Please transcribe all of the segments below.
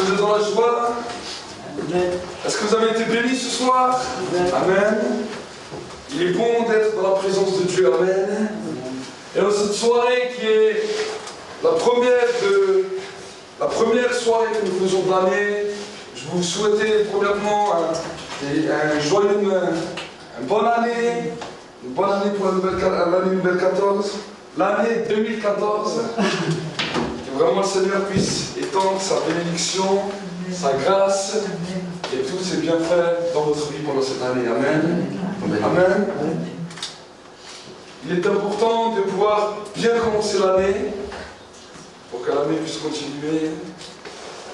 que vous êtes dans la joie? Est-ce que vous avez été bénis ce soir? Amen. Il est bon d'être dans la présence de Dieu. Amen. Et dans cette soirée qui est la première soirée que nous faisons de l'année, je vous souhaite premièrement une bonne année pour l'année nouvelle 14, l'année 2014. Que vraiment le Seigneur puisse étendre sa bénédiction, sa grâce et tous ses bienfaits dans votre vie pendant cette année. Amen. Amen. Il est important de pouvoir bien commencer l'année pour que l'année puisse continuer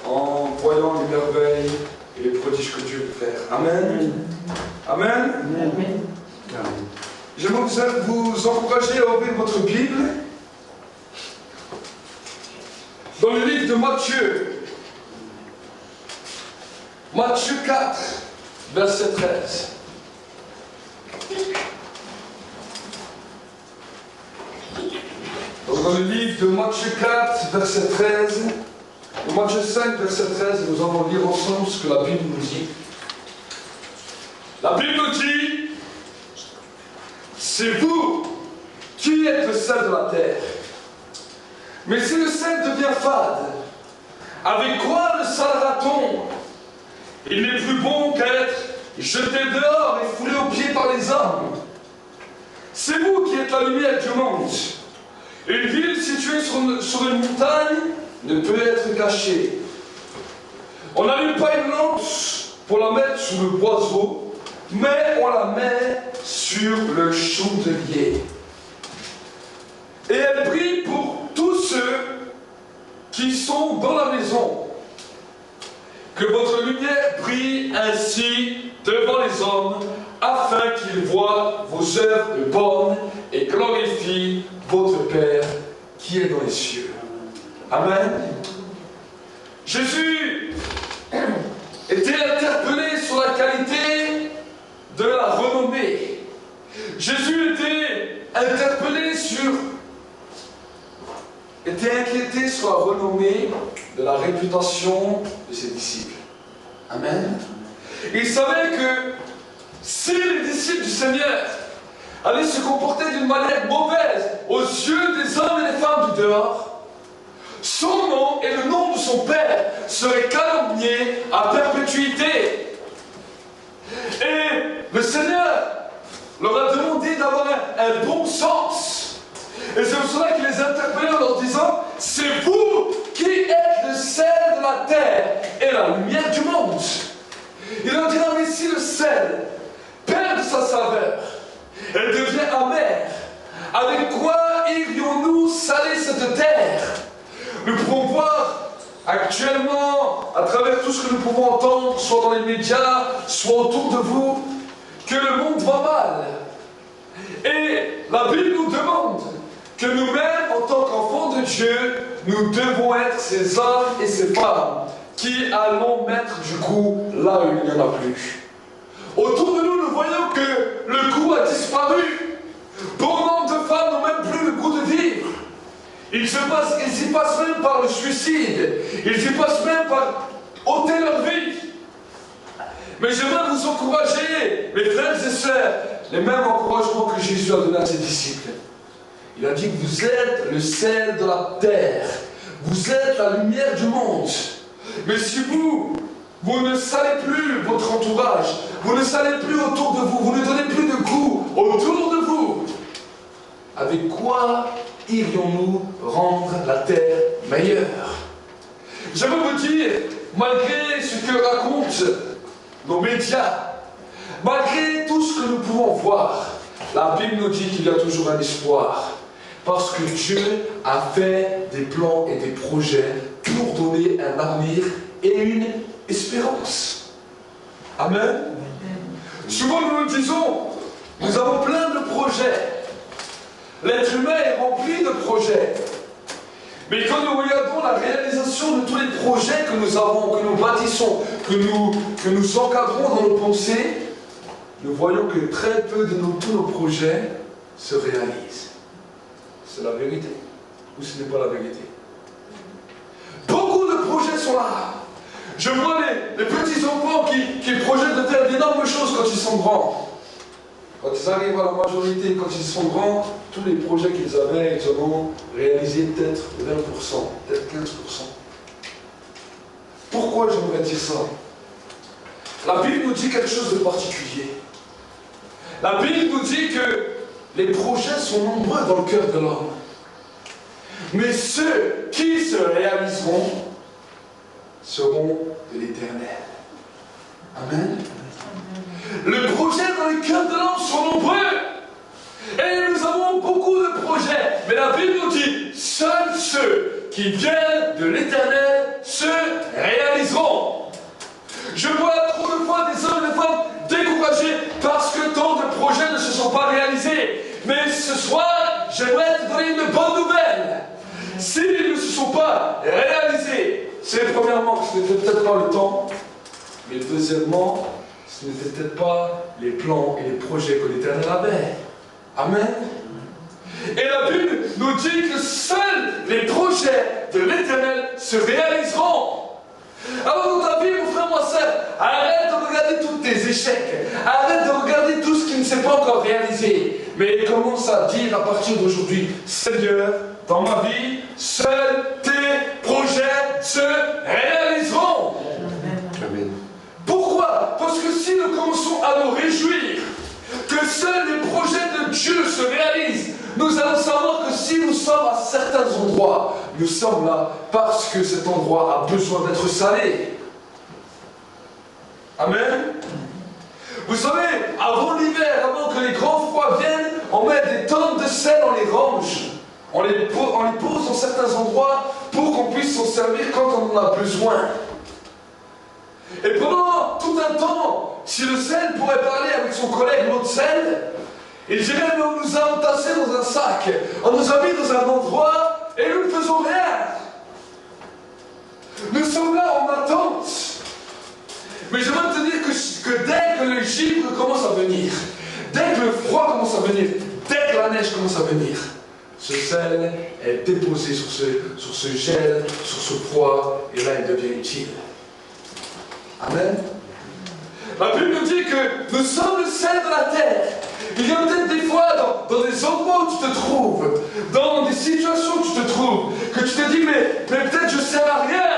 en voyant les merveilles et les prodiges que Dieu peut faire. Amen. Amen. Amen. J'aimerais vous encourager à ouvrir votre Bible dans le livre de Matthieu. Matthieu 4, verset 13. Donc dans le livre de Matthieu 4, verset 13, et Matthieu 5, verset 13, nous allons lire ensemble ce que la Bible nous dit. La Bible nous dit, c'est vous qui êtes le sel de la terre. Mais si le sel devient fade, avec quoi le salera-t-on? Il n'est plus bon qu'être jeté dehors et foulé aux pieds par les hommes. C'est vous qui êtes la lumière du monde. Une ville située sur une montagne ne peut être cachée. On n'allume pas une lampe pour la mettre sous le boiseau, mais on la met sur le chandelier. Et elle brille pour tous ceux qui sont dans la maison. Que votre lumière brille ainsi devant les hommes, afin qu'ils voient vos œuvres bonnes et glorifient votre Père qui est dans les cieux. Amen. Jésus était interpellé sur la qualité de la renommée. Jésus était inquiété sur la renommée de la réputation de ses disciples. Amen. Il savait que si les disciples du Seigneur allaient se comporter d'une manière mauvaise aux yeux des hommes et des femmes du dehors, son nom et le nom de son Père seraient calomniés à perpétuité. Et le Seigneur leur a demandé d'avoir un bon sens. Et c'est pour cela qu'il les interpellait en leur disant, c'est vous qui êtes le sel de la terre et la lumière du monde. Il leur dit, non, mais si le sel perd sa saveur, elle devient amère, avec quoi irions-nous saler cette terre? Nous pouvons voir actuellement, à travers tout ce que nous pouvons entendre, soit dans les médias, soit autour de vous, que le monde va mal. Et la Bible nous demande que nous-mêmes, en tant qu'enfants de Dieu, nous devons être ces hommes et ces femmes qui allons mettre du goût là où il n'y en a plus. Autour de nous, nous voyons que le goût a disparu. Bon nombre de femmes n'ont même plus le goût de vivre. Ils y passent même par le suicide. Ils y passent même par ôter leur vie. Mais j'aimerais vous encourager, mes frères et sœurs, les mêmes encouragements que Jésus a donné à ses disciples. Il a dit que vous êtes le sel de la terre. Vous êtes la lumière du monde. Mais si vous ne salez plus votre entourage, vous ne salez plus autour de vous, vous ne donnez plus de goût autour de vous, avec quoi irions-nous rendre la terre meilleure? J'aimerais vous dire, malgré ce que racontent nos médias, malgré tout ce que nous pouvons voir, la Bible nous dit qu'il y a toujours un espoir. Parce que Dieu a fait des plans et des projets pour donner un avenir et une espérance. Amen. Souvent nous nous disons, nous avons plein de projets. L'être humain est rempli de projets. Mais quand nous regardons la réalisation de tous les projets que nous avons, que nous bâtissons, que nous encadrons dans nos pensées, nous voyons que très peu de tous nos projets se réalisent. C'est la vérité ou ce n'est pas la vérité? Beaucoup de projets sont là. Je vois les petits enfants qui projettent de faire d'énormes choses quand ils sont grands. Quand ils arrivent à la majorité, quand ils sont grands, tous les projets qu'ils avaient, ils en ont réalisé peut-être 20%, peut-être 15%. Pourquoi j'aimerais dire ça? La Bible nous dit quelque chose de particulier. La Bible nous dit que les projets sont nombreux dans le cœur de l'homme. Mais ceux qui se réaliseront seront de l'Éternel. Amen. Les projets dans le cœur de l'homme sont nombreux. Et nous avons beaucoup de projets. Mais la Bible nous dit, seuls ceux qui viennent de l'Éternel se réaliseront. Je vois trop de fois des hommes et des femmes découragés parce que tant de projets ne se sont pas réalisés. Mais ce soir, j'aimerais te donner une bonne nouvelle. S'ils ne se sont pas réalisés, c'est premièrement que ce n'était peut-être pas le temps, mais deuxièmement, ce n'étaient peut-être pas les plans et les projets que l'Éternel avait. Amen. Et la Bible nous dit que seuls les projets de l'Éternel se réaliseront. Alors dans ta vie, mon frère, ma soeur, arrête de regarder tous tes échecs. Arrête de regarder tout ce qui ne s'est pas encore réalisé. Mais commence à dire à partir d'aujourd'hui, Seigneur, dans ma vie, seuls tes projets se réaliseront. Amen. Pourquoi? Parce que si nous commençons à nous réjouir que seuls les projets de Dieu se réalisent, nous allons savoir que si nous sommes à certains endroits, nous sommes là parce que cet endroit a besoin d'être salé. Amen. Vous savez, avant l'hiver, avant que les grands froids viennent, on met des tonnes de sel, on les range. On les pose dans certains endroits pour qu'on puisse s'en servir quand on en a besoin. Et pendant tout un temps, si le sel pourrait parler avec son collègue l'autre sel, il dirait, mais on nous a entassés dans un sac, on nous a mis dans un endroit et nous ne faisons rien. Nous sommes là en attente. Mais je veux te dire que dès que le givre commence à venir, dès que le froid commence à venir, dès que la neige commence à venir, ce sel est déposé sur ce gel, sur ce froid, et là il devient utile. Amen. La Bible nous dit que nous sommes le sel de la terre. Il y a peut-être des fois dans des endroits où tu te trouves, dans des situations où tu te trouves, que tu te dis, mais peut-être je ne sers à rien.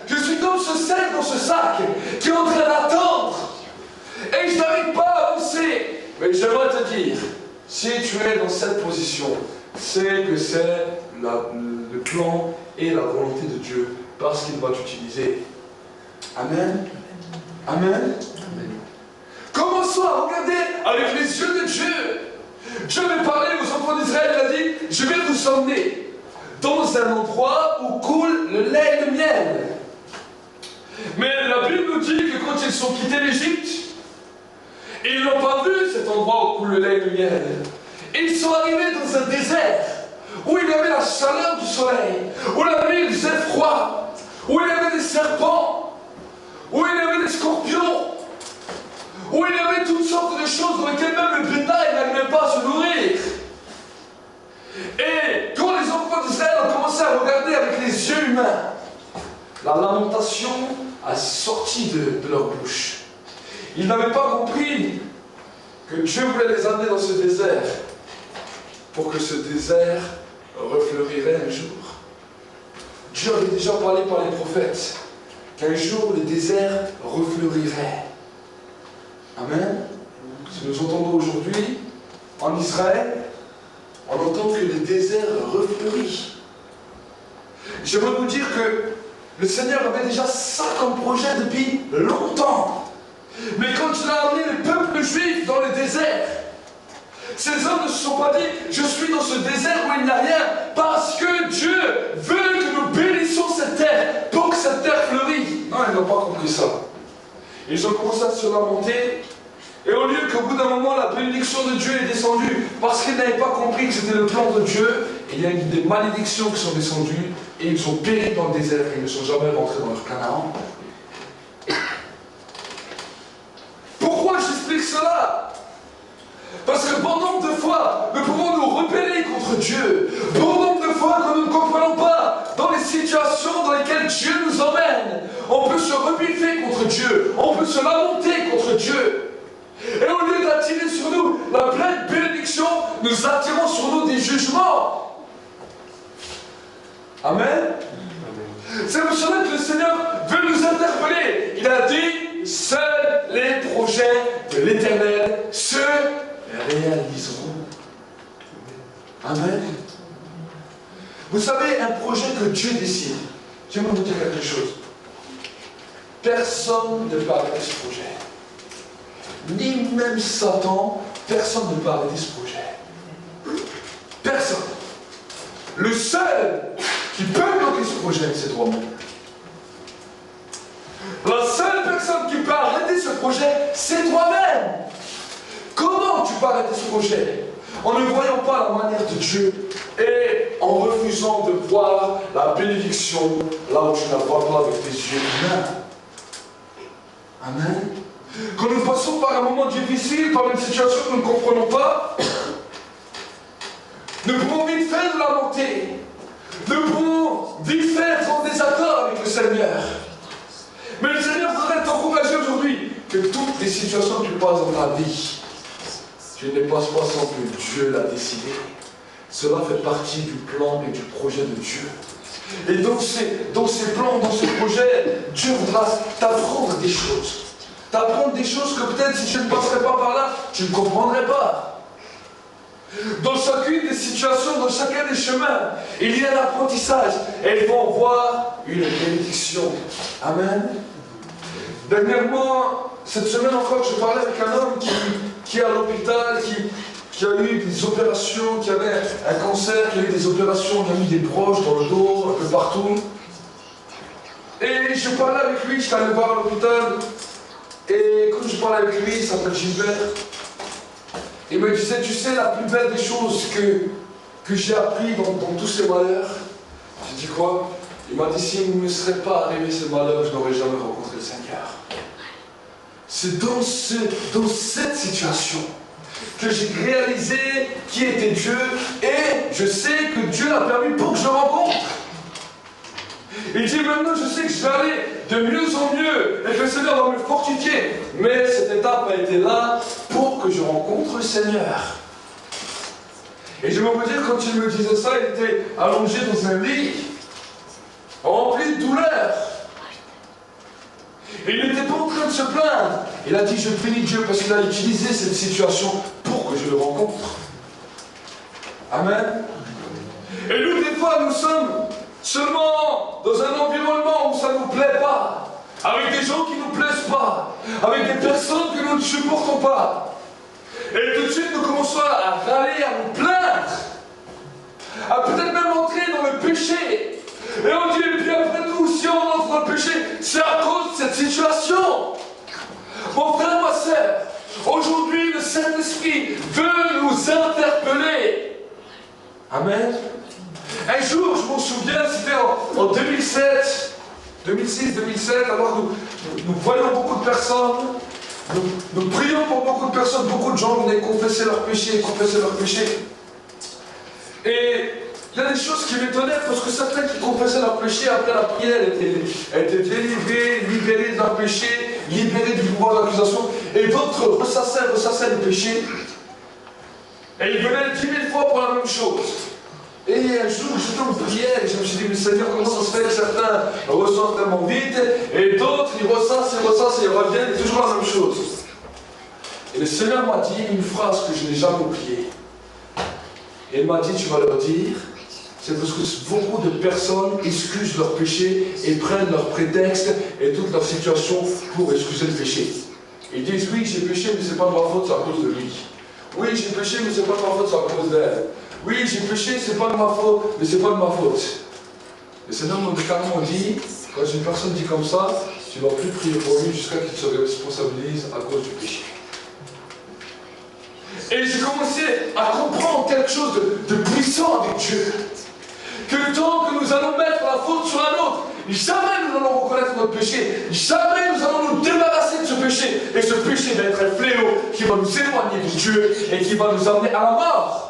Je suis comme ce sel dans ce sac qui est en train d'attendre. Et je n'arrive pas à avancer. Mais j'aimerais te dire, si tu es dans cette position, c'est que c'est le plan et la volonté de Dieu parce qu'il va t'utiliser. Amen. Amen. Amen. Commençons à regarder avec les yeux de Dieu. Dieu veut parler aux enfants d'Israël, il a dit, je vais vous emmener dans un endroit où coule le lait et le miel. Mais la Bible nous dit que quand ils ont quitté l'Égypte, ils n'ont pas vu cet endroit où coule le lait et le miel. Ils sont arrivés dans un désert où il y avait la chaleur du soleil, où la nuit faisait froid, où il y avait des serpents, où il y avait des scorpions, où il y avait toutes sortes de choses dans lesquelles même le bétail n'arrivait pas à se nourrir. Et quand les enfants d'Israël ont commencé à regarder avec les yeux humains, la lamentation a sorti de leur bouche. Ils n'avaient pas compris que Dieu voulait les amener dans ce désert pour que ce désert refleurirait un jour. Dieu avait déjà parlé par les prophètes qu'un jour le désert refleurirait. Amen. Si nous entendons aujourd'hui, en Israël, on entend que le désert refleurit. J'aimerais vous dire que le Seigneur avait déjà ça comme projet depuis longtemps. Mais quand il a amené le peuple juif dans le désert, ces hommes ne se sont pas dit, je suis dans ce désert où il n'y a rien, parce que Dieu veut que nous bénissons cette terre, pour que cette terre fleurisse. Non, ils n'ont pas compris ça. Ils ont commencé à se lamenter, et au lieu qu'au bout d'un moment, la bénédiction de Dieu est descendue, parce qu'ils n'avaient pas compris que c'était le plan de Dieu, il y a eu des malédictions qui sont descendues, et ils ont péri dans le désert, et ils ne sont jamais rentrés dans leur Canaan. Pourquoi j'explique cela? Parce que bon nombre de fois, nous pouvons nous rebeller contre Dieu. Bon nombre de fois, quand nous ne comprenons pas dans les situations dans lesquelles auquel Dieu nous emmène, on peut se rebiffer contre Dieu, on peut se lamenter contre Dieu. Et au lieu d'attirer sur nous la pleine bénédiction, nous attirons sur nous des jugements. Amen. C'est pour cela que le Seigneur veut nous interpeller. Il a dit, seuls les projets de l'Éternel se réaliseront. Amen. Vous savez, un projet que Dieu décide, j'aimerais vous dire quelque chose. Personne ne peut arrêter ce projet. Ni même Satan, personne ne peut arrêter ce projet. Personne. Le seul qui peut bloquer ce projet, c'est toi-même. La seule personne qui peut arrêter ce projet, c'est toi-même. Comment tu peux arrêter ce projet? En ne voyant pas la manière de Dieu et en refusant de voir la bénédiction là où tu ne la vois pas avec tes yeux humains. Amen. Quand nous passons par un moment difficile, par une situation que nous ne comprenons pas, nous pouvons vite faire de la montée. Nous pouvons vite faire être en désaccord avec le Seigneur. Mais le Seigneur voudrait t'encourager aujourd'hui que toutes les situations que tu passes dans ta vie, tu ne les passes pas sans que Dieu l'a décidé. Cela fait partie du plan et du projet de Dieu. Et dans ces plans, dans ce projet, Dieu voudra t'apprendre des choses. T'apprendre des choses que peut-être si tu ne passerais pas par là, tu ne comprendrais pas. Dans chacune des situations, dans chacun des chemins, il y a l'apprentissage. Et ils vont voir une bénédiction. Amen. Dernièrement, cette semaine encore, je parlais avec un homme qui est à l'hôpital, qui a eu des opérations, qui avait un cancer, qui a eu des opérations, qui a eu des broches dans le dos, un peu partout. Et je parlais avec lui, je suis allé le voir à l'hôpital. Et quand je parlais avec lui, il s'appelle Gilbert. Il me disait, tu sais, la plus belle des choses que j'ai appris dans tous ces malheurs. J'ai dit quoi? Il m'a dit, s'il ne me serait pas arrivé ces malheurs, je n'aurais jamais rencontré le Seigneur. C'est dans cette situation que j'ai réalisé qui était Dieu et je sais que Dieu l'a permis pour que je le rencontre. Il dit maintenant je sais que je vais aller de mieux en mieux et que le Seigneur va me fortifier. Mais cette étape a été là pour que je rencontre le Seigneur. Et je me peux dire quand il me disait ça, il était allongé dans un lit, rempli de douleur. Et il n'était pas en train de se plaindre. Il a dit je bénis Dieu parce qu'il a utilisé cette situation pour que je le rencontre. Amen. Et nous des fois nous sommes seulement dans un environnement où ça ne nous plaît pas, avec des gens qui ne nous plaisent pas, avec des personnes que nous ne supportons pas. Et tout de suite nous commençons à râler, à nous plaindre, à peut-être même entrer dans le péché. Et on dit, et puis après tout, si on entre dans le péché, c'est à cause de cette situation. Mon frère, ma soeur, aujourd'hui le Saint-Esprit veut nous interpeller. Amen. Un jour, je m'en souviens, c'était en 2007, 2006-2007, alors nous voyons beaucoup de personnes, nous prions pour beaucoup de personnes, beaucoup de gens venaient confesser leurs péchés, Et il y a des choses qui m'étonnaient, parce que certains qui confessaient leurs péchés, après la prière, étaient libérés de leurs péchés, libérés du pouvoir d'accusation, et d'autres ressassaient le péché, et ils venaient 10 000 fois pour la même chose. Et un jour, j'étais en prière et je me suis dit, mais Seigneur, comment ça se fait que certains ressortent tellement vite et d'autres, ils ressassent, ils reviennent, et toujours la même chose. Et le Seigneur m'a dit une phrase que je n'ai jamais oubliée. Et il m'a dit, tu vas leur dire, c'est parce que beaucoup de personnes excusent leur péché et prennent leur prétexte et toute leur situation pour excuser le péché. Ils disent, oui, j'ai péché, mais c'est pas de ma faute, c'est à cause de lui. Oui, j'ai péché, mais c'est pas de ma faute, c'est à cause d'elle. Oui, j'ai péché, c'est pas de ma faute, mais c'est pas de ma faute. Le Seigneur m'a carrément dit, quand une personne dit comme ça, tu ne vas plus prier pour lui jusqu'à qu'il se responsabilise à cause du péché. Et j'ai commencé à comprendre quelque chose de puissant avec Dieu. Que tant que nous allons mettre la faute sur un autre, jamais nous allons reconnaître notre péché, jamais nous allons nous débarrasser de ce péché. Et ce péché va être un fléau qui va nous éloigner de Dieu et qui va nous amener à la mort.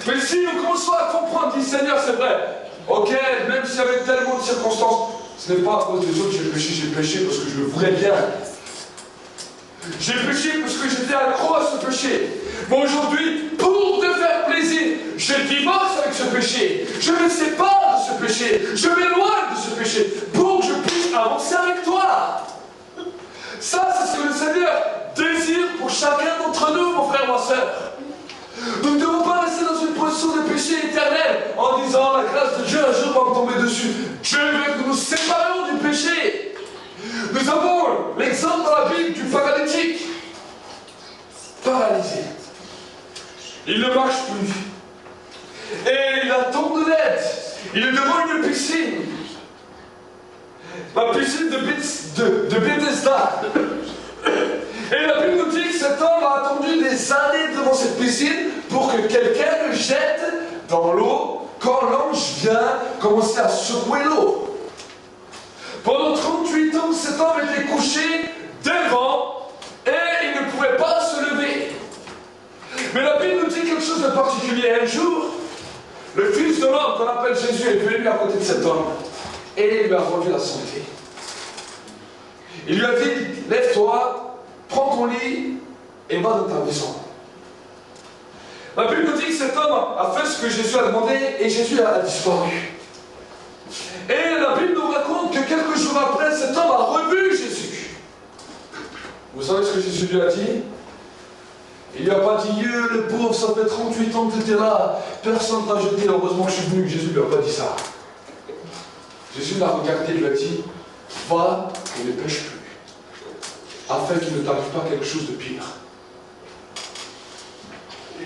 Mais si nous commençons à comprendre, dit Seigneur, c'est vrai, Ok, même s'il y avait tellement de circonstances, ce n'est pas à cause des autres que j'ai péché parce que je le voulais bien. J'ai péché parce que j'étais accro à ce péché. Mais aujourd'hui, pour te faire plaisir, je divorce avec ce péché. Je me sépare de ce péché. Je m'éloigne de ce péché pour que je puisse avancer avec toi. Ça, c'est ce que le Seigneur désire pour chacun d'entre nous, mon frère, ma soeur. Nous ne devons pas rester dans une position de péché éternel en disant la grâce de Dieu un jour va me tomber dessus. Dieu veut que nous séparions du péché. Nous avons l'exemple dans la Bible du paralytique. Paralysé. Il ne marche plus. Et il attend de l'aide. Il est devant une piscine. La piscine de Bethesda. Et la Bible nous dit que cet homme a attendu des années devant cette piscine pour que quelqu'un le jette dans l'eau quand l'ange vient commencer à secouer l'eau. Pendant 38 ans, cet homme était couché devant et il ne pouvait pas se lever. Mais la Bible nous dit quelque chose de particulier. Un jour, le Fils de l'homme qu'on appelle Jésus est venu à côté de cet homme et il lui a rendu la santé. Il lui a dit, lève-toi, prends ton lit et va dans ta maison. La Bible nous dit que cet homme a fait ce que Jésus a demandé et Jésus a disparu. Et la Bible nous raconte que quelques jours après, cet homme a revu Jésus. Vous savez ce que Jésus lui a dit? Il lui a pas dit, le pauvre, ça fait 38 ans que tu étais là, personne ne t'a jeté, heureusement que je suis venu. Jésus ne lui a pas dit ça. Jésus l'a regardé et lui a dit, va et ne pêche plus, afin qu'il ne t'arrive pas quelque chose de pire.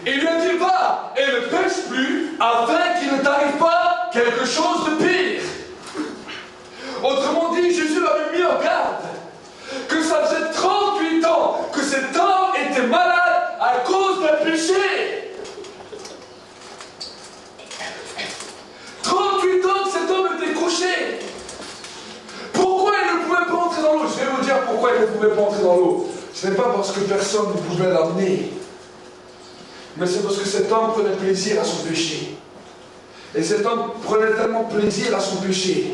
Et il lui a dit, va et ne pêche plus, afin qu'il ne t'arrive pas quelque chose de pire. Autrement dit, Jésus l'avait mis en garde que ça faisait 38 ans que cet homme était malade à cause d'un péché. 38 ans que cet homme était couché. Pourquoi il ne pouvait pas entrer dans l'eau? Je vais vous dire pourquoi il ne pouvait pas entrer dans l'eau. Ce n'est pas parce que personne ne pouvait l'amener, mais c'est parce que cet homme prenait plaisir à son péché. Et cet homme prenait tellement plaisir à son péché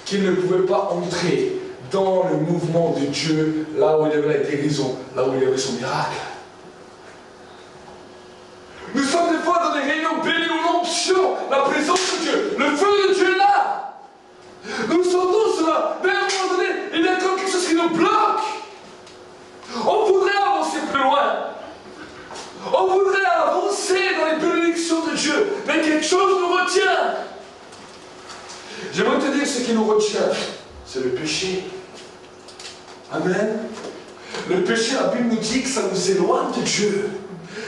qu'il ne pouvait pas entrer dans le mouvement de Dieu, là où il y avait la guérison, là où il y avait son miracle. Nous sommes des fois dans des réunions bénies où l'onction, la présence de Dieu, le feu de Dieu est là. Nous sentons cela, mais à un moment donné, il y a comme quelque chose qui nous bloque. On voudrait avancer plus loin. On voudrait avancer dans les bénédictions de Dieu, mais quelque chose nous retient. J'aimerais te dire ce qui nous retient, c'est le péché. Amen. Le péché, la Bible nous dit que ça nous éloigne de Dieu.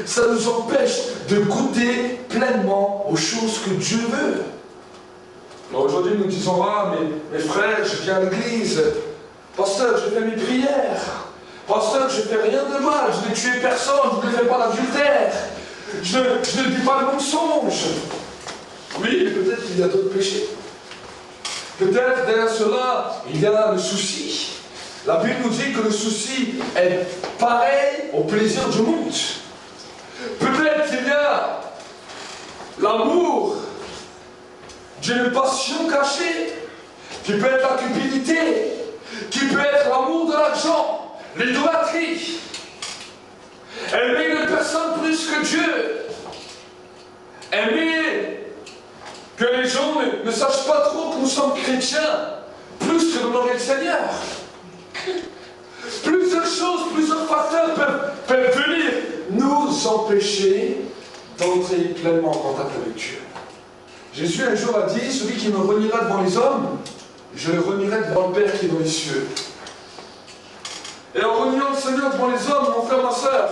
Ça nous empêche de goûter pleinement aux choses que Dieu veut. Alors aujourd'hui, nous disons, ah, mes frères, je viens à l'église. Pasteur, je fais mes prières. Pasteur, je ne fais rien de mal. Je n'ai tué personne. Je ne fais pas l'adultère. Je ne dis pas le mensonge. Oui, mais peut-être qu'il y a d'autres péchés. Peut-être derrière cela, il y a le souci. La Bible nous dit que le souci est pareil au plaisir du monde. Peut-être qu'il y a l'amour d'une passion cachée, qui peut être la cupidité, qui peut être l'amour de l'argent, l'idolâtrie. Aimer une personne plus que Dieu. Aimer que les gens ne sachent pas trop que nous sommes chrétiens, plus que d'honorer le Seigneur. Plusieurs choses, plusieurs facteurs peuvent venir nous empêcher d'entrer pleinement en contact avec Dieu. Jésus un jour a dit, celui qui me reniera devant les hommes, je le renierai devant le Père qui est dans les cieux. Et en reniant le Seigneur devant les hommes, mon frère, ma soeur,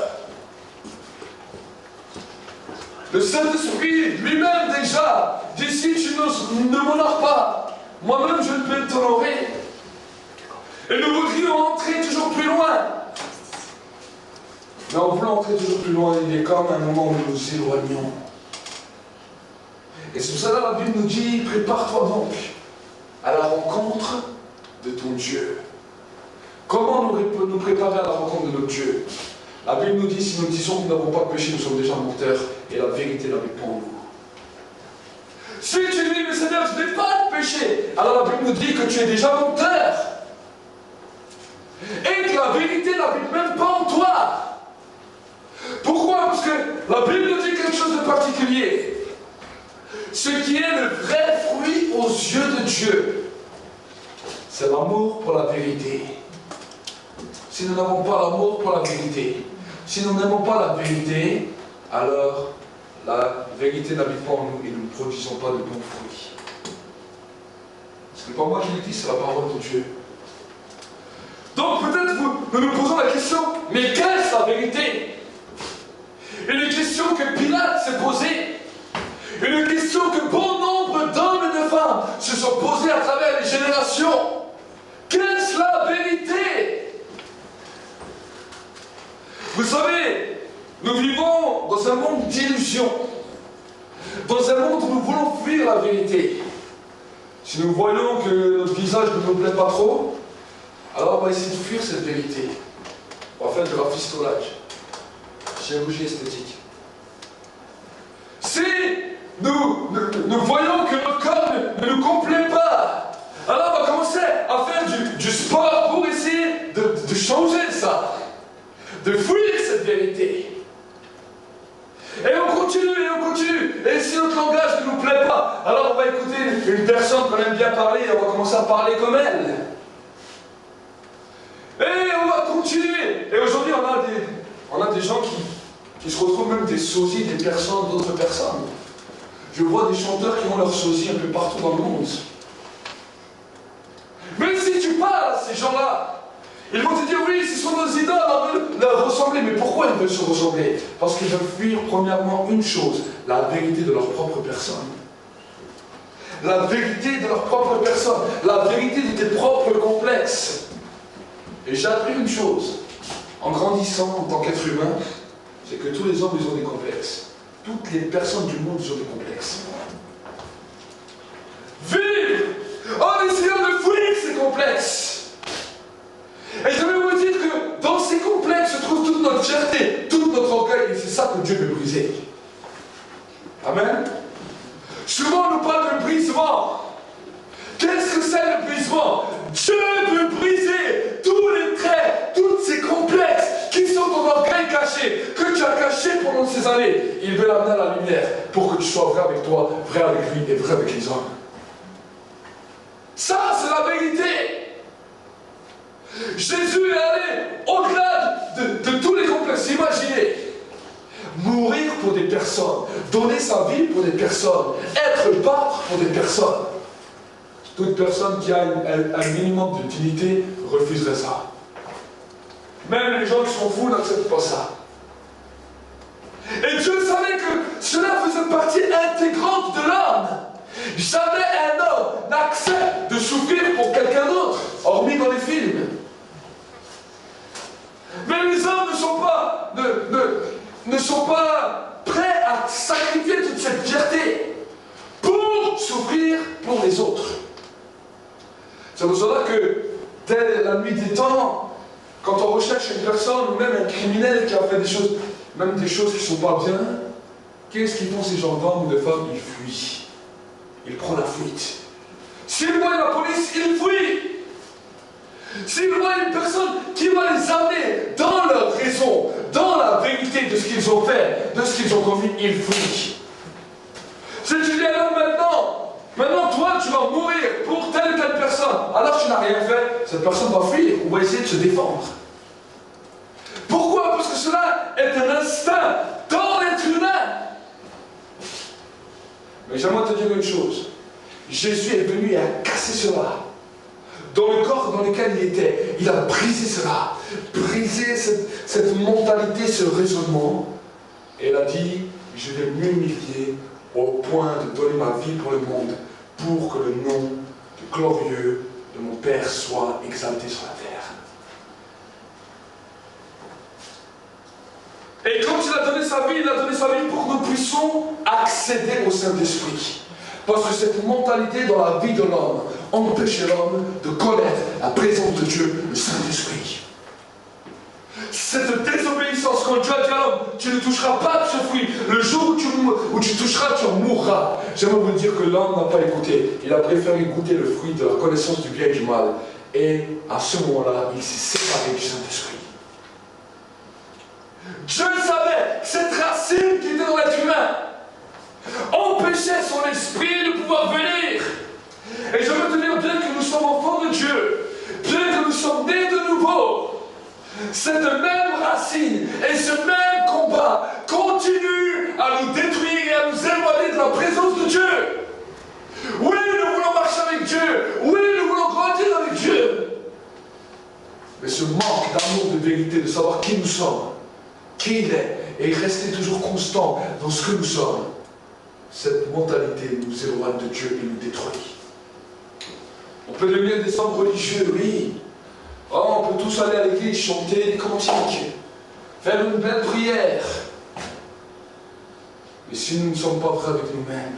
le Saint-Esprit lui-même déjà dit, si tu ne m'honores pas, moi-même je ne peux t'honorer. Et nous voudrions entrer toujours plus loin. Mais en voulant entrer toujours plus loin, il est comme un moment où nous nous éloignons. Et c'est pour ça que la Bible nous dit, prépare-toi donc à la rencontre de ton Dieu. Comment nous préparer à la rencontre de notre Dieu? La Bible nous dit, si nous disons que nous n'avons pas de péché, nous sommes déjà menteurs, et la vérité n'habite pas en nous. Si tu dis, mais Seigneur, je n'ai pas de péché, alors la Bible nous dit que tu es déjà menteur. Et que la vérité n'habite même pas en toi. Pourquoi? Parce que la Bible nous dit quelque chose de particulier. Ce qui est le vrai fruit aux yeux de Dieu, c'est l'amour pour la vérité. Si nous n'avons pas l'amour pour la vérité, si nous n'aimons pas la vérité, alors la vérité n'habite pas en nous et nous ne produisons pas de bons fruits. Ce n'est pas moi qui le dis, c'est la parole de Dieu. Donc peut-être nous nous posons la question, mais qu'est-ce la vérité? Une question que Pilate s'est posée. Une question que bon nombre d'hommes et de femmes se sont posées à travers les générations. Qu'est-ce la vérité? Vous savez, nous vivons dans un monde d'illusions. Dans un monde où nous voulons fuir la vérité. Si nous voyons que notre visage ne nous plaît pas trop, alors on va essayer de fuir cette vérité. On va faire de rafistolage. Chirurgie esthétique. Si nous voyons que notre corps ne nous complaît pas, alors on va commencer à faire du sport pour essayer de changer ça, de fuir cette vérité. Et on continue, et on continue. Et si notre langage ne nous plaît pas, alors on va écouter une personne qu'on aime bien parler et on va commencer à parler comme elle. Et on va continuer. Et aujourd'hui, on a des gens qui se retrouvent même des sosies des personnes, d'autres personnes. Je vois des chanteurs qui ont leur sosie un peu partout dans le monde. Mais si tu parles à ces gens-là, ils vont te dire oui, ce sont nos idoles, on veut leur ressembler. Mais pourquoi ils veulent se ressembler? Parce qu'ils veulent fuir premièrement une chose, la vérité de leur propre personne. La vérité de leur propre personne, la vérité de tes propres complexes. Et j'ai appris une chose, en grandissant en tant qu'être humain, c'est que tous les hommes, ils ont des complexes. Toutes les personnes du monde, ils ont des complexes. Vivre en essayant de fuir ces complexes. Et je vais vous dire que dans ces complexes se trouve toute notre fierté, tout notre orgueil, et c'est ça que Dieu veut briser. Amen. Souvent on nous parle de brisement. Qu'est-ce que c'est le brisement? Dieu veut briser tous les traits, tous ces complexes qui sont ton orgueil caché, que tu as caché pendant ces années. Il veut l'amener à la lumière pour que tu sois vrai avec toi, vrai avec lui et vrai avec les hommes. Ça, c'est la vérité. Jésus est allé au-delà de tous les complexes. Imaginez, mourir pour des personnes, donner sa vie pour des personnes, être battre pour des personnes. Toute personne qui a un minimum de dignité refuserait ça. Même les gens qui sont fous n'acceptent pas ça. Et Dieu savait que cela faisait partie intégrante de l'homme. Jamais un homme n'accepte de souffrir pour quelqu'un d'autre, hormis dans les films. Mais les hommes ne sont pas prêts à sacrifier toute cette fierté pour souffrir pour les autres. C'est pour cela que, dès la nuit des temps, quand on recherche une personne, ou même un criminel qui a fait des choses, même des choses qui ne sont pas bien, qu'est-ce qu'ils font ces gens d'hommes ou de femmes? Ils fuient. Ils prennent la fuite. S'ils voient la police, ils fuient. S'ils voient une personne qui va les amener dans leur raison, dans la vérité de ce qu'ils ont fait, de ce qu'ils ont commis, ils fuient. Si tu dis alors maintenant toi tu vas mourir pour telle ou telle personne, alors tu n'as rien fait, cette personne va fuir ou va essayer de se défendre. Pourquoi? Parce que cela est un instinct dans l'être humain. Mais j'aimerais te dire une chose, Jésus est venu et a cassé cela. Dans le corps dans lequel il était, il a brisé cela, brisé cette mentalité, ce raisonnement. Et il a dit, je vais m'humilier au point de donner ma vie pour le monde, pour que le nom glorieux de mon Père soit exalté sur la terre. Et quand il a donné sa vie, il a donné sa vie pour que nous puissions accéder au Saint-Esprit. Parce que cette mentalité dans la vie de l'homme empêche l'homme de connaître la présence de Dieu, le Saint-Esprit. Cette désobéissance quand Dieu a dit à l'homme, tu ne toucheras pas ce fruit. Le jour où tu toucheras, tu en mourras. J'aimerais vous dire que l'homme n'a pas écouté. Il a préféré goûter le fruit de la connaissance du bien et du mal. Et à ce moment-là, il s'est séparé du Saint-Esprit. Dieu savait que cette racine qui était dans l'être humain empêchait son esprit de pouvoir venir. Et je veux te dire, bien que nous sommes enfants de Dieu, bien que nous sommes nés de nouveau, cette même racine et ce même combat continue à nous détruire et à nous éloigner de la présence de Dieu. Oui, nous voulons marcher avec Dieu. Oui, nous voulons grandir avec Dieu. Mais ce manque d'amour, de vérité, de savoir qui nous sommes, qui il est, et rester toujours constant dans ce que nous sommes, cette mentalité nous éloigne de Dieu et nous détruit. On peut devenir des hommes religieux, oui. Oh, on peut tous aller à l'église, chanter des cantiques, faire une belle prière. Mais si nous ne sommes pas vrais avec nous-mêmes,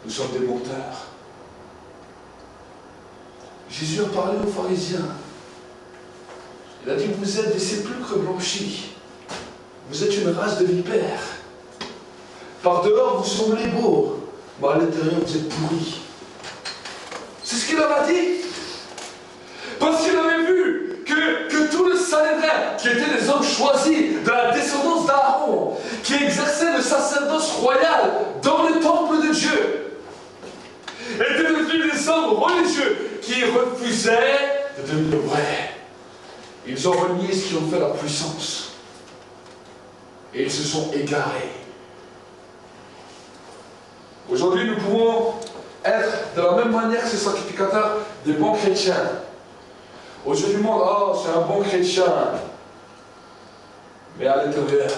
nous sommes des menteurs. Jésus a parlé aux pharisiens. Il a dit, vous êtes des sépulcres blanchis. Vous êtes une race de vipères. Par dehors, vous semblez beaux, mais à l'intérieur, vous êtes pourris. C'est ce qu'il leur a dit. Parce qu'il avait vu que tout le Sanhédrin, qui étaient des hommes choisis de la descendance d'Aaron, qui exerçaient le sacerdoce royal dans le temple de Dieu, étaient devenus des hommes religieux qui refusaient de devenir vrais. Ils ont renié ce qui ont fait la puissance. Et ils se sont égarés. Aujourd'hui, nous pouvons être de la même manière que ces sacrificateurs des bons chrétiens. Aux yeux du monde, oh, c'est un bon chrétien. Mais à l'intérieur,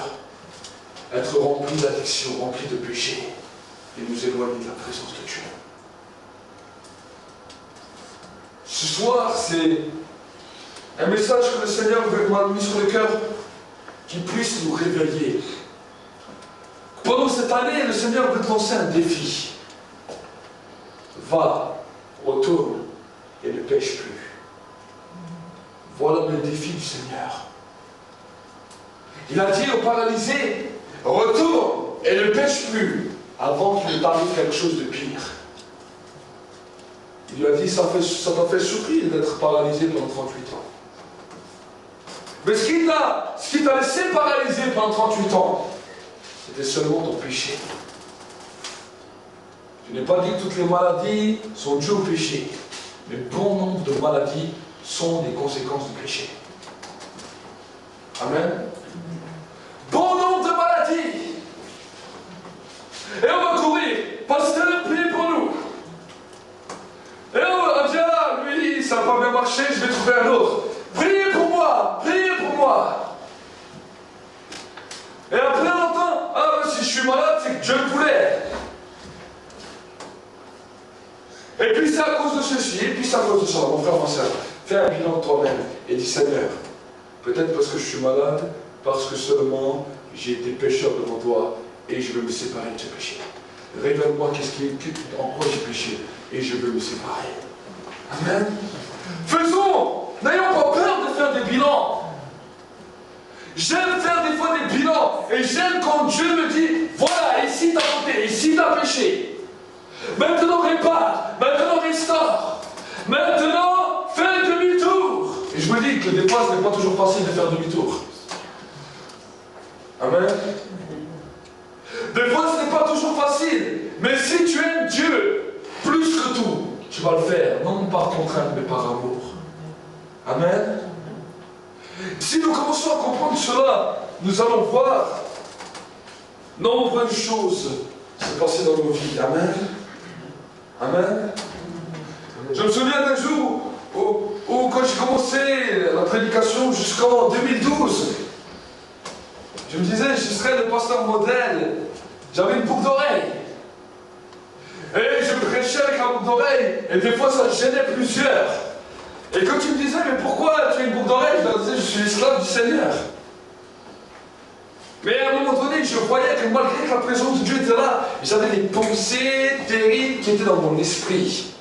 être rempli d'addiction, rempli de péché, et nous éloigner de la présence de Dieu. Ce soir, c'est un message que le Seigneur m'a mis sur le cœur, qui puisse nous réveiller. Pendant cette année, le Seigneur veut te lancer un défi. Va, retourne et ne pêche plus. Voilà le défi du Seigneur. Il a dit au paralysé, retourne et ne pêche plus avant qu'il ne t'arrive quelque chose de pire. Il lui a dit, ça t'a fait souffrir d'être paralysé pendant 38 ans. Mais ce qui t'a laissé paralysé pendant 38 ans, c'était seulement ton péché. Je n'ai pas dit que toutes les maladies sont dues au péché, mais bon nombre de maladies sont des conséquences du péché. Amen. Bon nombre de maladies. Et on va courir, pasteur, priez pour nous. Et on va dire, ah, lui, ça n'a pas bien marché, je vais trouver un autre. Priez pour moi, priez pour moi. Et après on entend, ah ben si je suis malade, c'est que Dieu le voulait. Et puis c'est à cause de ceci, et puis c'est à cause de ça. Mon frère, ma soeur, fais un bilan de toi-même et dis, Seigneur, peut-être parce que je suis malade, parce que seulement j'ai été pécheur devant toi, et je veux me séparer de ce péché. Révèle-moi en quoi j'ai péché, et je veux me séparer. Amen. Faisons. N'ayons pas peur de faire des bilans. J'aime faire des fois des bilans. Et j'aime quand Dieu me dit, voilà, ici t'as fauté, ici t'as péché. Maintenant répare, maintenant restaure. Maintenant fais demi-tour. Et je me dis que des fois ce n'est pas toujours facile de faire demi-tour. Amen. Des fois ce n'est pas toujours facile. Mais si tu aimes Dieu plus que tout, tu vas le faire, non par contrainte mais par amour. Amen. Si nous commençons à comprendre cela, nous allons voir nombreuses choses se passer dans nos vies. Amen. Amen. Je me souviens d'un jour où quand j'ai commencé la prédication jusqu'en 2012, je me disais, je serais le pasteur modèle. J'avais une boucle d'oreille. Et je prêchais avec la boucle d'oreille. Et des fois, ça gênait plusieurs. Et quand tu me disais, mais pourquoi tu as une boucle d'oreille, je leur disais, je suis esclave du Seigneur. Mais à un moment donné, je voyais que malgré que la présence de Dieu était là, j'avais des pensées terribles qui étaient dans mon esprit.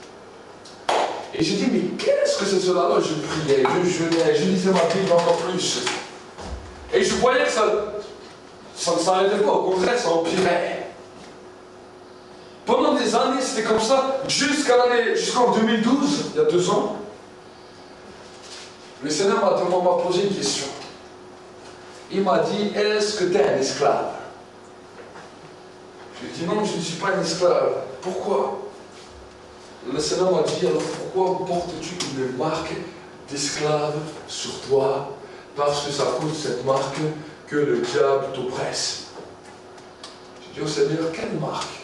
Et j'ai dit, mais qu'est-ce que c'est cela-là? Je priais, je jeûnais, je lisais ma Bible encore plus. Et je voyais que ça ne s'arrêtait pas, au contraire, ça empirait. Pendant des années, c'était comme ça, jusqu'en 2012, il y a 2 ans. Le Seigneur m'a posé une question. Il m'a dit, est-ce que tu es un esclave? Je lui ai dit, non, je ne suis pas un esclave. Pourquoi? Le Seigneur m'a dit, alors pourquoi portes-tu une marque d'esclave sur toi? Parce que c'est à cause de cette marque que le diable t'oppresse. J'ai dit au Seigneur, quelle marque?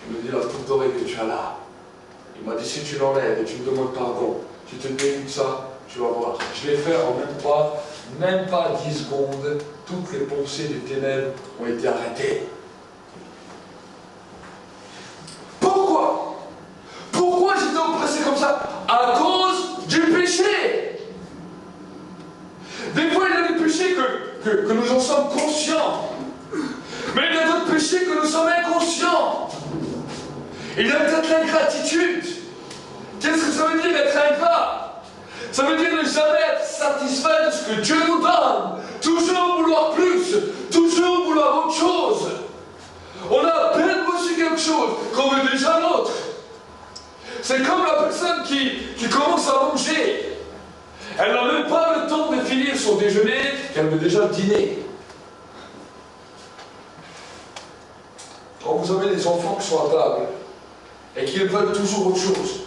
Il me dit, la coupe d'oreille que tu as là. Il m'a dit, si tu l'enlèves et tu me demandes pardon, tu te dégoûtes de ça, tu vas voir. Je l'ai fait en même pas 10 secondes, toutes les pensées des ténèbres ont été arrêtées. Pourquoi? Pourquoi j'étais oppressé comme ça? À cause du péché. Des fois, il y a des péchés que nous en sommes conscients. Mais il y a d'autres péchés que nous sommes inconscients. Il y a peut-être l'ingratitude. Qu'est-ce que ça veut dire être ingrat? Ça veut dire ne jamais être satisfait de ce que Dieu nous donne. Toujours vouloir plus. Toujours vouloir autre chose. On a à peine reçu quelque chose qu'on veut déjà l'autre. C'est comme la personne qui commence à manger. Elle n'a même pas le temps de finir son déjeuner qu'elle veut déjà le dîner. Quand vous avez des enfants qui sont à table et qui veulent toujours autre chose,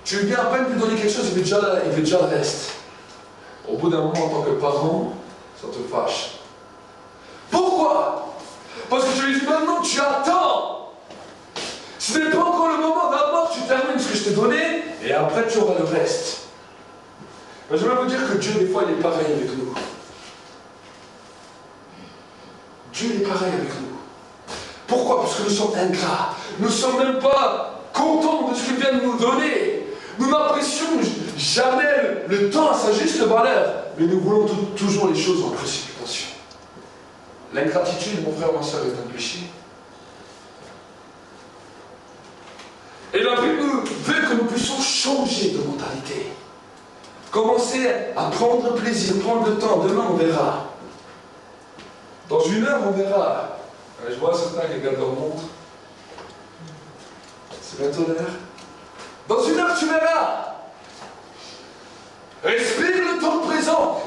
tu viens à peine lui donner quelque chose, il veut déjà le reste. Au bout d'un moment, en tant que parent, ça te fâche. Pourquoi? Parce que tu lui dis maintenant, tu attends. Ce n'est pas encore le moment, d'abord tu termines ce que je t'ai donné et après tu auras le reste. Mais je vais vous dire que Dieu, des fois, il est pareil avec nous. Dieu est pareil avec nous. Pourquoi? Parce que nous sommes ingrats. Nous ne sommes même pas contents de ce qu'il vient de nous donner. Nous n'apprécions jamais le temps à sa juste valeur. Mais nous voulons toujours les choses en précipitation. L'ingratitude, mon frère, ma soeur, est un péché. Et la Bible veut que nous puissions changer de mentalité. Commencer à prendre plaisir, prendre le temps. Demain, on verra. Dans 1 heure, on verra. Je vois certains qui regardent leur montre. C'est bientôt l'heure. Dans 1 heure, tu verras. Respire le temps présent.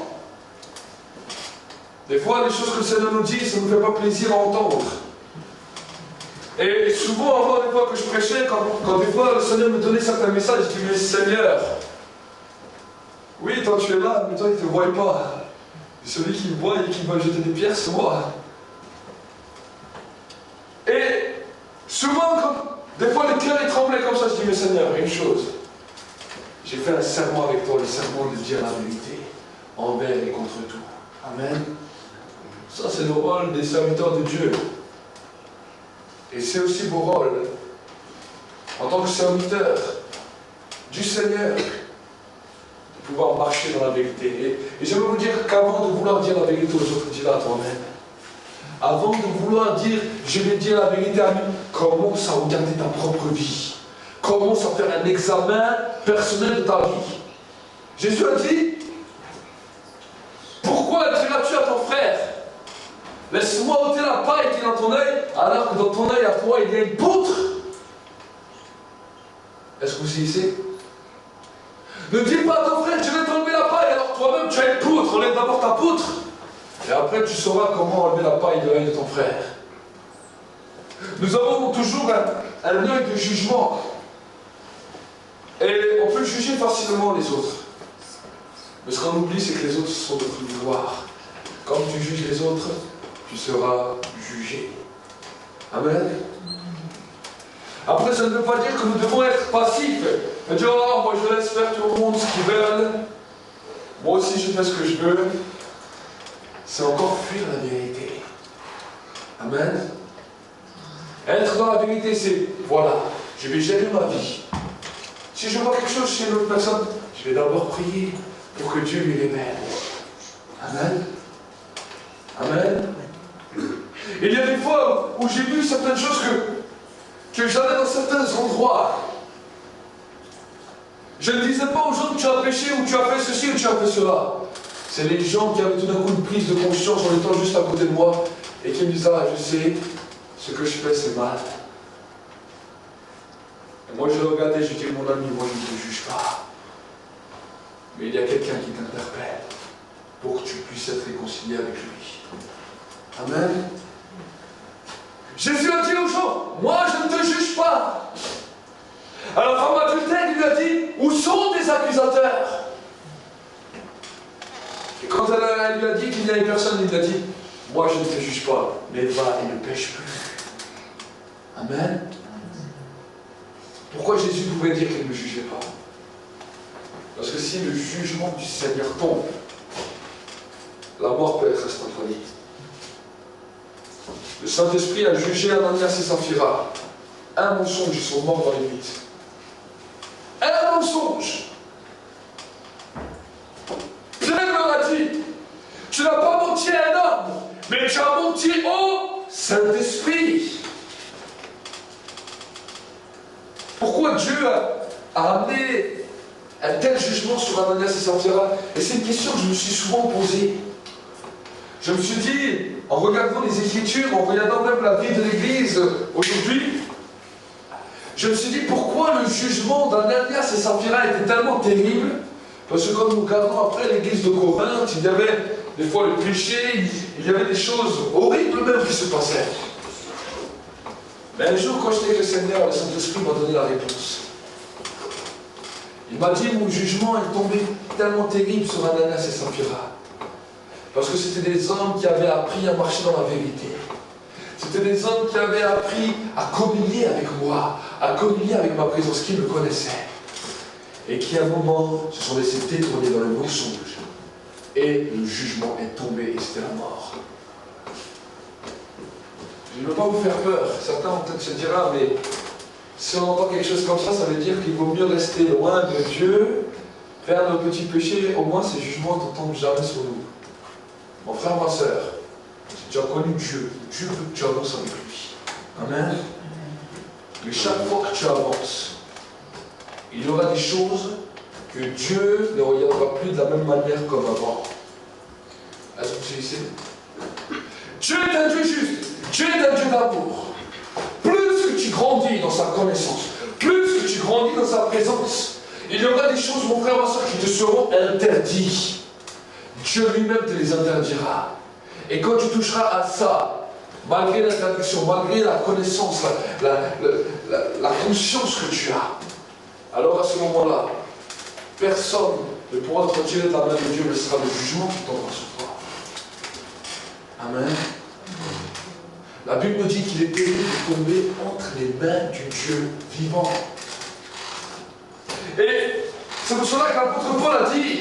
Des fois, les choses que le Seigneur nous dit, ça ne nous fait pas plaisir à entendre. Et souvent, avant, des fois que je prêchais, quand des fois le Seigneur me donnait certains messages, je dis, mais Seigneur, oui, toi tu es là, mais toi il ne te voit pas. Et celui qui me voit et qui va jeter des pierres, c'est moi. Et souvent, des fois le cœur est tremblé comme ça, je dis, mais Seigneur, une chose, j'ai fait un serment avec toi, le serment de dire la vérité, envers et contre tout. Amen. Ça, c'est le rôle des serviteurs de Dieu. Et c'est aussi vos rôles, en tant que serviteur du Seigneur, de pouvoir marcher dans la vérité. Et j'aimerais vous dire qu'avant de vouloir dire la vérité aux autres, dis-la à toi-même. Avant de vouloir dire, je vais dire la vérité à nous, commence à regarder ta propre vie. Commence à faire un examen personnel de ta vie. Jésus a dit, pourquoi diras-tu à ton frère, laisse-moi ôter la paille qui est dans ton œil, alors que dans ton œil à toi il y a une poutre? Est-ce que vous saisissez? Ne dis pas à ton frère, je vais t'enlever la paille, alors toi-même tu as une poutre, enlève d'abord ta poutre. Et après tu sauras comment enlever la paille de l'œil de ton frère. Nous avons toujours un œil de jugement. Et on peut juger facilement les autres. Mais ce qu'on oublie, c'est que les autres sont notre miroir. Quand tu juges les autres, tu seras jugé. Amen. Après, ça ne veut pas dire que nous devons être passifs. Et dire, oh, moi je laisse faire tout le monde ce qu'ils veulent. Moi aussi je fais ce que je veux. C'est encore fuir la vérité. Amen. Être dans la vérité, c'est, voilà, je vais gérer ma vie. Si je vois quelque chose chez une autre personne, je vais d'abord prier pour que Dieu lui révèle. Amen. Amen. Il y a des fois où j'ai vu certaines choses que j'allais dans certains endroits. Je ne disais pas aux gens que tu as péché ou tu as fait ceci ou tu as fait cela. C'est les gens qui avaient tout d'un coup une prise de conscience en étant juste à côté de moi et qui me disent, ah, je sais, ce que je fais, c'est mal. Et moi, je le regardais, je dis, mon ami, moi, je ne te juge pas. Mais il y a quelqu'un qui t'interpelle pour que tu puisses être réconcilié avec lui. Amen. Jésus a dit aux gens, moi, je ne te juge pas. À la femme adultère, il lui a dit, où sont tes accusateurs? Et quand elle lui a dit qu'il n'y avait personne, il lui a dit, moi je ne te juge pas, mais va et ne pêche plus. Amen. Pourquoi Jésus pouvait dire qu'il ne jugeait pas? Parce que si le jugement du Seigneur tombe, la mort peut être instantanée. Le Saint-Esprit a jugé Ananias et Saphira. Un mensonge, ils sont morts dans les mythes. Un mensonge. Pierre leur a dit, tu n'as pas menti à un homme, mais tu as menti au Saint-Esprit. Pourquoi Dieu a amené un tel jugement sur Ananias et Saphira? Et c'est une question que je me suis souvent posée. Je me suis dit, en regardant les Écritures, en regardant même la vie de l'Église aujourd'hui, je me suis dit pourquoi le jugement d'Ananias et Saphira était tellement terrible. Parce que quand nous regardons après l'Église de Corinthe, il y avait des fois le péché, il y avait des choses horribles même qui se passaient. Mais un jour, quand j'étais avec le Seigneur, le Saint-Esprit m'a donné la réponse. Il m'a dit, mon jugement est tombé tellement terrible sur Ananias et Saphira. Parce que c'était des hommes qui avaient appris à marcher dans la vérité. C'était des hommes qui avaient appris à communier avec moi, à communier avec ma présence, qui me connaissaient. Et qui, à un moment, se sont laissés détourner dans le mensonge. Et le jugement est tombé et c'était la mort. Je ne veux pas vous faire peur. Certains vont peut-être se dire, ah, mais si on entend quelque chose comme ça veut dire qu'il vaut mieux rester loin de Dieu, faire nos petits péchés, au moins ces jugements ne tombent jamais sur nous. Mon frère, ma soeur, si tu as connu Dieu, Dieu veut que tu avances avec lui. Amen. Mais chaque fois que tu avances, il y aura des choses que Dieu ne regardera plus de la même manière comme avant. Est-ce que vous saisissez? Dieu est un Dieu juste. Dieu est un Dieu d'amour. Plus que tu grandis dans sa connaissance, plus que tu grandis dans sa présence, il y aura des choses, mon frère, ma soeur, qui te seront interdites. Dieu lui-même te les interdira. Et quand tu toucheras à ça, malgré l'interdiction, malgré la connaissance, la conscience que tu as, alors à ce moment-là, personne ne pourra te retirer de la main de Dieu, mais ce sera le jugement qui tombera sur toi. Amen. La Bible nous dit qu'il est terrible de tomber entre les mains du Dieu vivant. Et c'est pour cela que l'apôtre Paul a dit,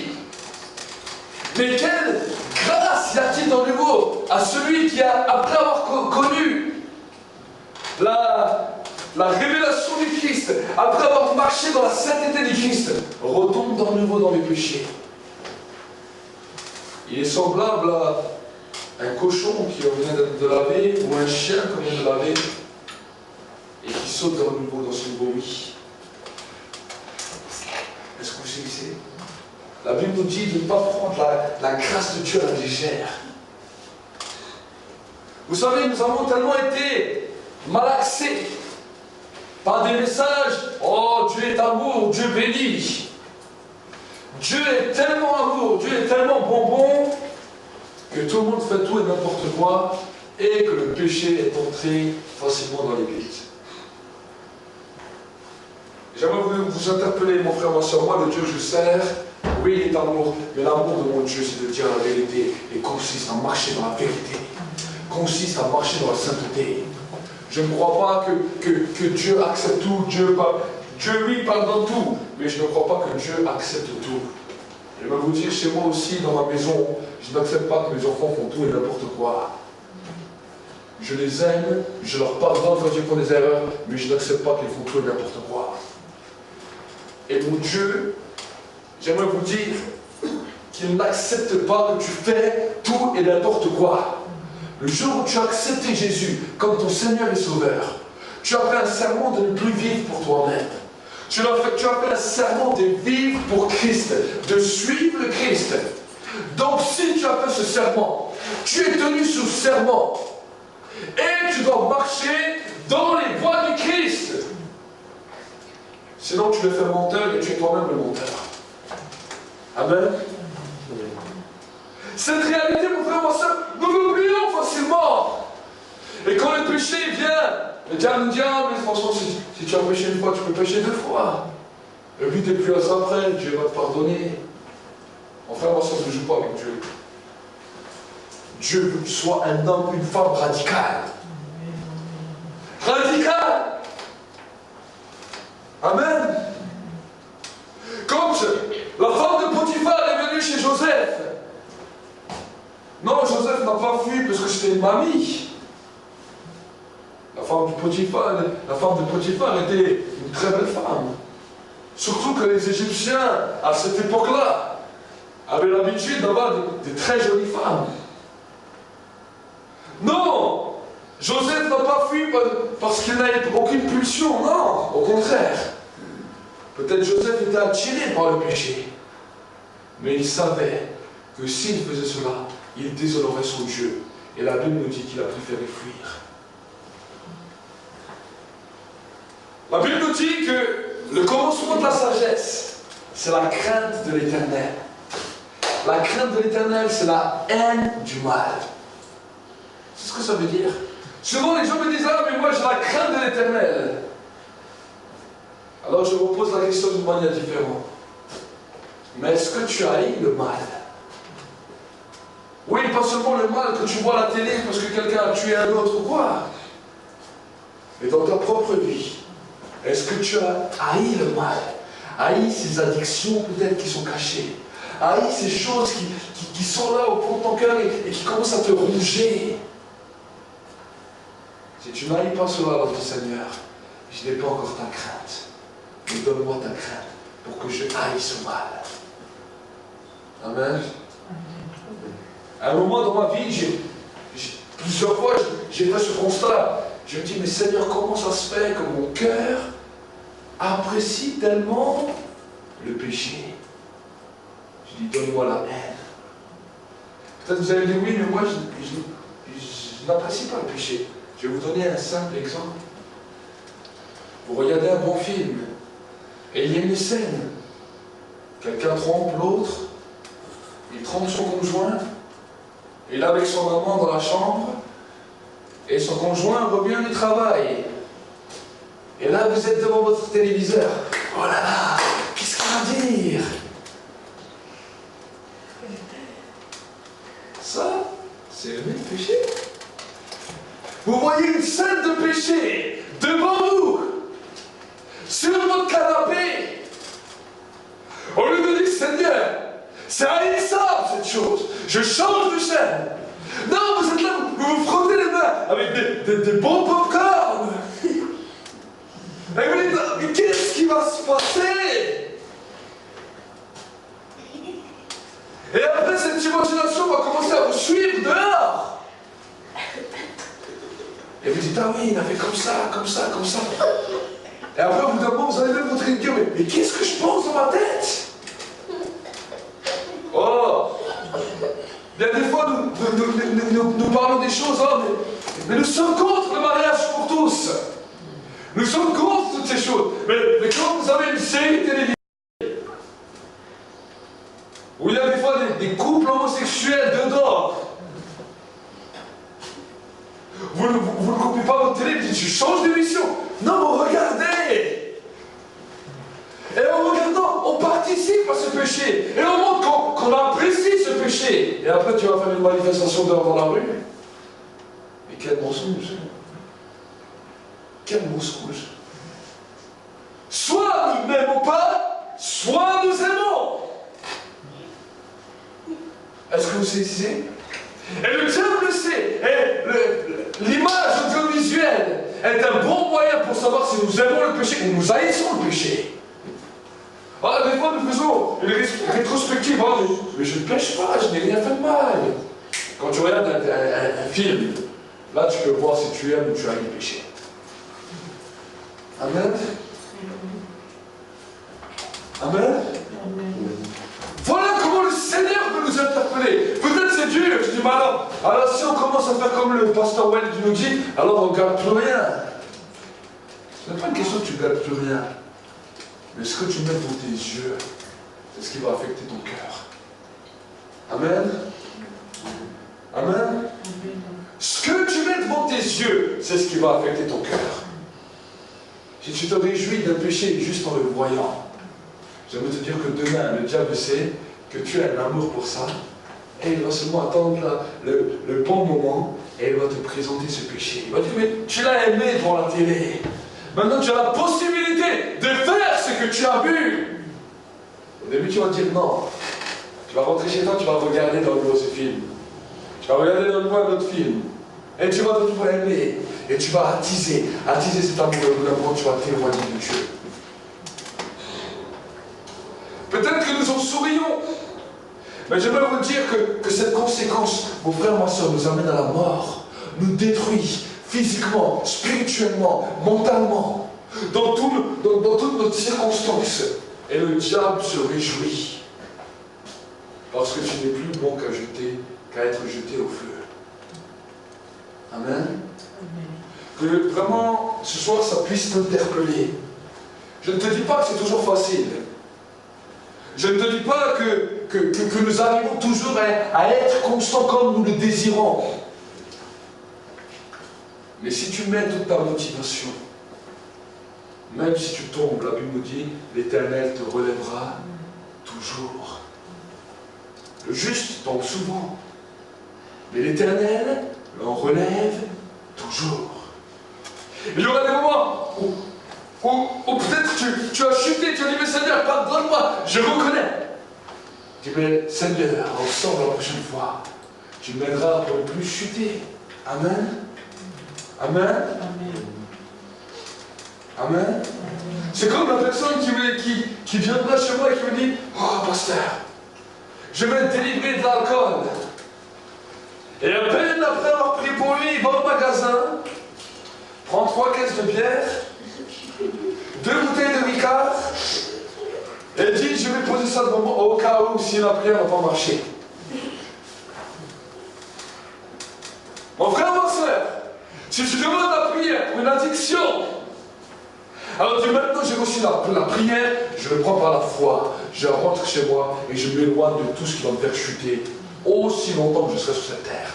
mais quelle grâce y a-t-il dans le nouveau à celui qui, après avoir connu la révélation du Christ, après avoir marché dans la sainteté du Christ, retombe de nouveau dans les péchés. Il est semblable à un cochon qui vient de laver, ou un chien qui vient de laver, et qui saute de nouveau dans son vomi. Est-ce que vous saisissez? La Bible nous dit de ne pas prendre la grâce de Dieu à la légère. Vous savez, nous avons tellement été malaxés par des messages. Oh, Dieu est amour, Dieu bénit. Dieu est tellement amour, Dieu est tellement bonbon, que tout le monde fait tout et n'importe quoi, et que le péché est entré facilement dans l'Église. J'aimerais vous interpeller, mon frère, ma soeur, moi, le Dieu que je sers, oui, il est amour, mais l'amour de mon Dieu, c'est de dire la vérité, et consiste à marcher dans la vérité, consiste à marcher dans la sainteté. Je ne crois pas que Dieu accepte tout, Dieu lui pardonne tout, mais je ne crois pas que Dieu accepte tout. Je vais vous dire, chez moi aussi, dans ma maison, je n'accepte pas que mes enfants font tout et n'importe quoi. Je les aime, je leur pardonne quand ils font des erreurs, mais je n'accepte pas qu'ils font tout et n'importe quoi. Et mon Dieu, j'aimerais vous dire qu'il n'accepte pas que tu fais tout et n'importe quoi. Le jour où tu as accepté Jésus comme ton Seigneur et Sauveur, tu as fait un serment de ne plus vivre pour toi-même. Tu as fait un serment de vivre pour Christ, de suivre le Christ. Donc si tu as fait ce serment, tu es tenu sous serment, et tu dois marcher dans les voies du Christ. Sinon tu le fais menteur et tu es toi-même le menteur. Amen. Cette réalité, mon frère, ma soeur, nous l'oublions facilement. Et quand le péché vient, le diable nous dit, ah, mais franchement, si tu as péché une fois, tu peux pécher deux fois. Et puis tu n'es plus à ça après, Dieu va te pardonner. Mon frère, ma soeur, ne joue pas avec Dieu. Dieu veut que tu sois un homme, une femme radicale. Radicale. Amen. Quand la femme de Potiphar est venue chez Joseph, non, Joseph n'a pas fui parce que c'était une mamie. La femme de Potiphar était une très belle femme. Surtout que les Égyptiens, à cette époque-là, avaient l'habitude d'avoir des très jolies femmes. Non, Joseph n'a pas fui parce qu'il n'avait aucune pulsion, non, au contraire. Peut-être Joseph était attiré par le péché, mais il savait que s'il faisait cela, il déshonorait son Dieu. Et la Bible nous dit qu'il a préféré fuir. La Bible nous dit que le commencement de la sagesse, c'est la crainte de l'Éternel. La crainte de l'Éternel, c'est la haine du mal. C'est ce que ça veut dire. Souvent les gens me disent, ah mais moi j'ai la crainte de l'Éternel. Alors je vous pose la question d'une manière différente. Mais est-ce que tu haïs le mal? Oui, pas seulement le mal que tu vois à la télé parce que quelqu'un a tué un autre ou quoi. Mais dans ta propre vie, est-ce que tu as haï le mal? Haï ces addictions peut-être qui sont cachées? Haï ces choses qui sont là au fond de ton cœur et qui commencent à te ronger? Si tu n'haïs pas cela, alors dis Seigneur, je n'ai pas encore ta crainte. Mais donne-moi ta crainte pour que je haïs ce mal. Amen. À un moment dans ma vie, plusieurs fois, j'ai fait ce constat. Je me dis, mais Seigneur, comment ça se fait que mon cœur apprécie tellement le péché? Je dis, donne-moi la haine. Peut-être vous allez dire, oui, mais moi, je n'apprécie pas le péché. Je vais vous donner un simple exemple. Vous regardez un bon film, et il y a une scène. Quelqu'un trompe l'autre, il trompe son conjoint, il est avec son amant dans la chambre, et son conjoint revient du travail. Et là, vous êtes devant votre téléviseur. Oh là là, qu'est-ce qu'il va dire? Ça, c'est le péché. Vous voyez une scène de péché devant vous, sur votre canapé. Au lieu de dire, Seigneur, c'est haïssable cette chose, je change de chaîne. Non, vous êtes là, vous vous frottez les mains avec des bons pop-corn. Et vous dites, mais qu'est-ce qui va se passer? Et après, cette imagination va commencer à vous suivre dehors. Et vous dites, ah oui, il a fait comme ça, comme ça, comme ça. Et après, au bout d'un moment, vous allez même vous dire, mais qu'est-ce que je pense dans ma tête? Oh! Bien des fois, nous parlons des choses, hein, mais nous sommes contre le mariage pour tous. Nous sommes contre toutes ces choses. Mais quand vous avez une série télévisée, où il y a des fois des couples homosexuels dedans, vous ne coupez pas votre télé, vous dites, je change d'émission. Non, vous regardez. Et en regardant, on participe à ce péché. Et on montre qu'on apprécie ce péché. Et après, tu vas faire une manifestation dehors dans la rue. Mais quel mensonge. Quel mensonge. Soit nous n'aimons pas, soit nous aimons. Est-ce que vous saisissez? Et le diable le sait. Et l'image audiovisuelle est un bon moyen pour savoir si nous aimons le péché ou nous haïssons le péché. Ah, des fois, nous faisons une rétrospective. Ah, mais je ne pêche pas, je n'ai rien fait de mal. Quand tu regardes un film, là, tu peux voir si tu aimes ou tu haïs le péché. Amen. Amen. Voilà comment le Seigneur veut nous interpeller. dis, mais alors si on commence à faire comme le pasteur Weld nous dit, alors on ne garde plus rien. Ce n'est pas une question que tu ne gardes plus rien. Mais ce que tu mets dans tes yeux, c'est ce qui va affecter ton cœur. Amen. Amen. Ce que tu mets devant tes yeux, c'est ce qui va affecter ton cœur. Si tu te réjouis d'un péché juste en le voyant, j'aimerais te dire que demain, le diable sait que tu as un amour pour ça, et il va seulement attendre le bon moment, et il va te présenter ce péché. Il va dire, mais tu l'as aimé devant la télé. Maintenant, tu as la possibilité de faire ce que tu as vu. Au début, tu vas dire non. Tu vas rentrer chez toi, tu vas regarder dans le nouveau ce film. Tu vas regarder dans le nouveau un autre film. Et tu vas de nouveau aimer. Et tu vas attiser cet amour. Et d'abord, tu vas témoigner de Dieu. Peut-être que nous en sourions. Mais j'aimerais vous dire que cette conséquence, mon frère, ma soeur, nous amène à la mort. Nous détruit physiquement, spirituellement, mentalement. Dans toutes nos circonstances. Et le diable se réjouit. Parce que tu n'es plus bon qu'à être jeté au feu. Amen. Que vraiment, ce soir, ça puisse t'interpeller. Je ne te dis pas que c'est toujours facile. Je ne te dis pas que nous arrivons toujours à être constants comme nous le désirons. Mais si tu mets toute ta motivation, même si tu tombes, la Bible nous dit, l'Éternel te relèvera toujours. Le juste tombe souvent, mais l'Éternel l'en relève toujours. Il y aura des moments où peut-être tu as chuté, tu as dit, mais Seigneur, pardonne-moi, je reconnais. Tu dis, mais Seigneur, ensemble la prochaine fois, tu m'aideras pour ne plus chuter. Amen. Amen. Amen. C'est comme la personne qui viendra chez moi et qui me dit, oh pasteur, je vais te délivrer de l'alcool. Et à peine après avoir prié pour lui, il va au magasin, prend 3 caisses de bière, 2 bouteilles de Ricard, et dit, je vais poser ça devant moi au cas où si la prière n'a pas marché. Mon frère, ma soeur, si tu demandes la prière pour une addiction, alors dis maintenant j'ai reçu la prière, je le prends par la foi, je rentre chez moi et je m'éloigne de tout ce qui va me faire chuter aussi longtemps que je serai sur cette terre.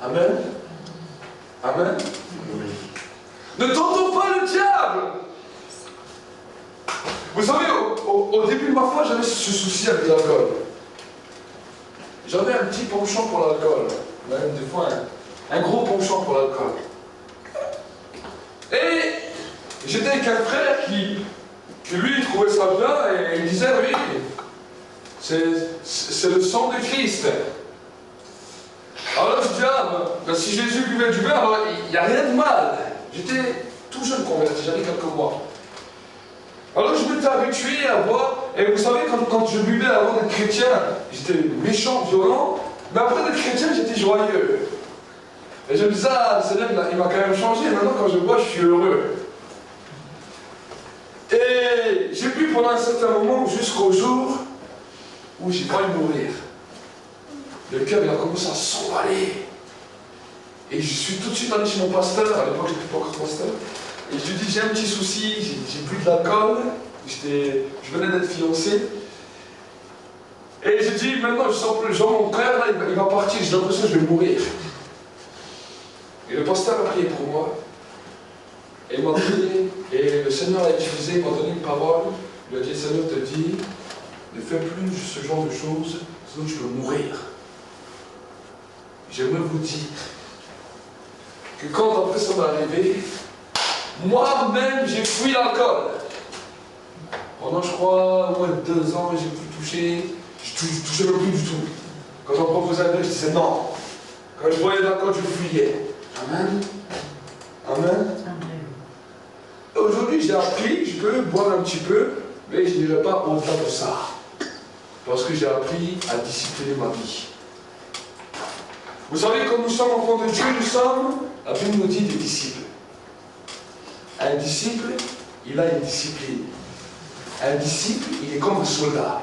Amen. Amen. Ne tentons pas le diable. Vous savez, au début de ma foi, j'avais ce souci avec l'alcool. J'avais un petit penchant pour l'alcool. Même des fois, un gros penchant pour l'alcool. Et j'étais avec un frère qui lui trouvait ça bien et il disait, oui, c'est le sang de Christ. Alors là, je dis, ben, si Jésus buvait du vin, alors il n'y a rien de mal. J'étais tout jeune converti, j'avais quelques mois. Alors je m'étais habitué à boire, et vous savez, quand je buvais avant d'être chrétien, j'étais méchant, violent, mais après d'être chrétien, j'étais joyeux. Et je me disais, ah, le Seigneur, il m'a quand même changé, maintenant quand je bois, je suis heureux. Et j'ai bu pendant un certain moment, jusqu'au jour où j'ai failli mourir. Le cœur, il a commencé à s'emballer. Et je suis tout de suite allé chez mon pasteur, à l'époque, je n'étais pas encore pasteur. Et je lui dis, j'ai un petit souci, j'ai bu de l'alcool, je venais d'être fiancé. Et je dis, maintenant, je sens plus, genre mon frère, là, il va partir, j'ai l'impression que je vais mourir. Et le pasteur a prié pour moi. Et il m'a prié, et le Seigneur a utilisé, il m'a donné une parole. Il a dit, le Seigneur te dit, ne fais plus ce genre de choses, sinon tu peux mourir. J'aimerais vous dire que quand après ça m'est arrivé, moi-même j'ai fui l'alcool. Pendant je crois au moins 2 ans, j'ai plus touché, je touchais même plus du tout. Quand on me proposait un verre, je disais non. Quand je voyais l'alcool, je fuyais. Amen. Amen. Aujourd'hui j'ai appris, je peux boire un petit peu, mais je n'irai pas au-delà de ça. Parce que j'ai appris à discipliner ma vie. Vous savez, quand nous sommes enfants de Dieu, nous sommes, la Bible nous dit, des disciples. Un disciple, il a une discipline. Un disciple, il est comme un soldat.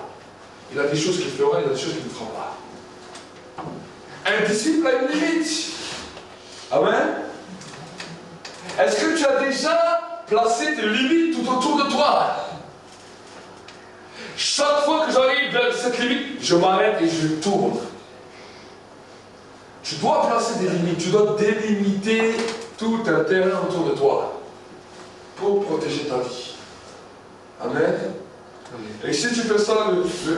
Il a des choses qu'il fera, il a des choses qu'il ne fera pas. Un disciple a une limite. Amen. Est-ce que tu as déjà placé tes limites tout autour de toi? Chaque fois que j'arrive vers cette limite, je m'arrête et je tourne. Tu dois placer des limites, tu dois délimiter tout un terrain autour de toi pour protéger ta vie. Amen. Et si tu fais ça,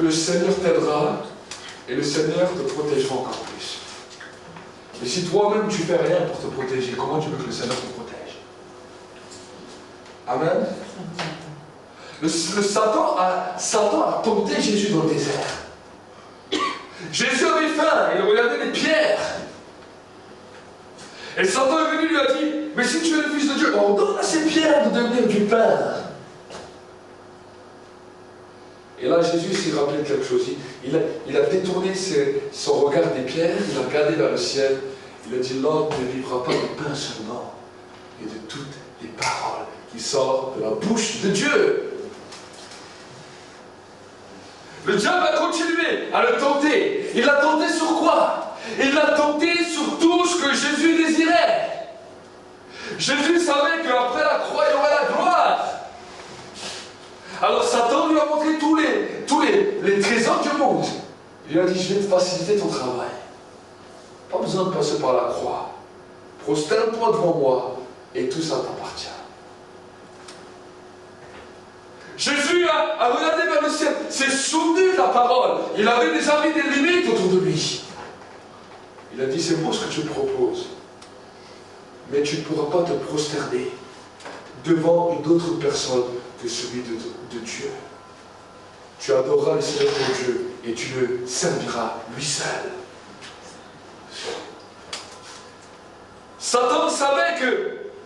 le Seigneur t'aidera et le Seigneur te protégera encore plus. Mais si toi-même tu fais rien pour te protéger, comment tu veux que le Seigneur te protège? Amen. Le Satan a tenté Jésus dans le désert. Jésus avait faim, il regardait les pierres. Et Satan est venu, lui a dit, mais si tu es le Fils de Dieu, ordonne à ces pierres de devenir du pain. Et là, Jésus s'est rappelé de quelque chose. Il a détourné son regard des pierres, il a regardé vers le ciel. Il a dit, l'homme ne vivra pas de pain seulement, mais de toutes les paroles qui sortent de la bouche de Dieu. Le diable a continué à le tenter. Il l'a tenté sur quoi? Il l'a tenté sur tout ce que Jésus désirait. Jésus savait qu'après la croix, il aurait la gloire. Alors Satan lui a montré tous les trésors du monde. Il lui a dit, je vais te faciliter ton travail. Pas besoin de passer par la croix. Prosterne-toi devant moi et tout ça t'appartient. Jésus a regardé vers le ciel, s'est souvenu de la parole. Il avait déjà mis des limites autour de lui. Il a dit, c'est beau ce que tu me proposes, mais tu ne pourras pas te prosterner devant une autre personne que celui de Dieu. Tu adoreras le Seigneur ton Dieu et tu le serviras lui seul. Satan savait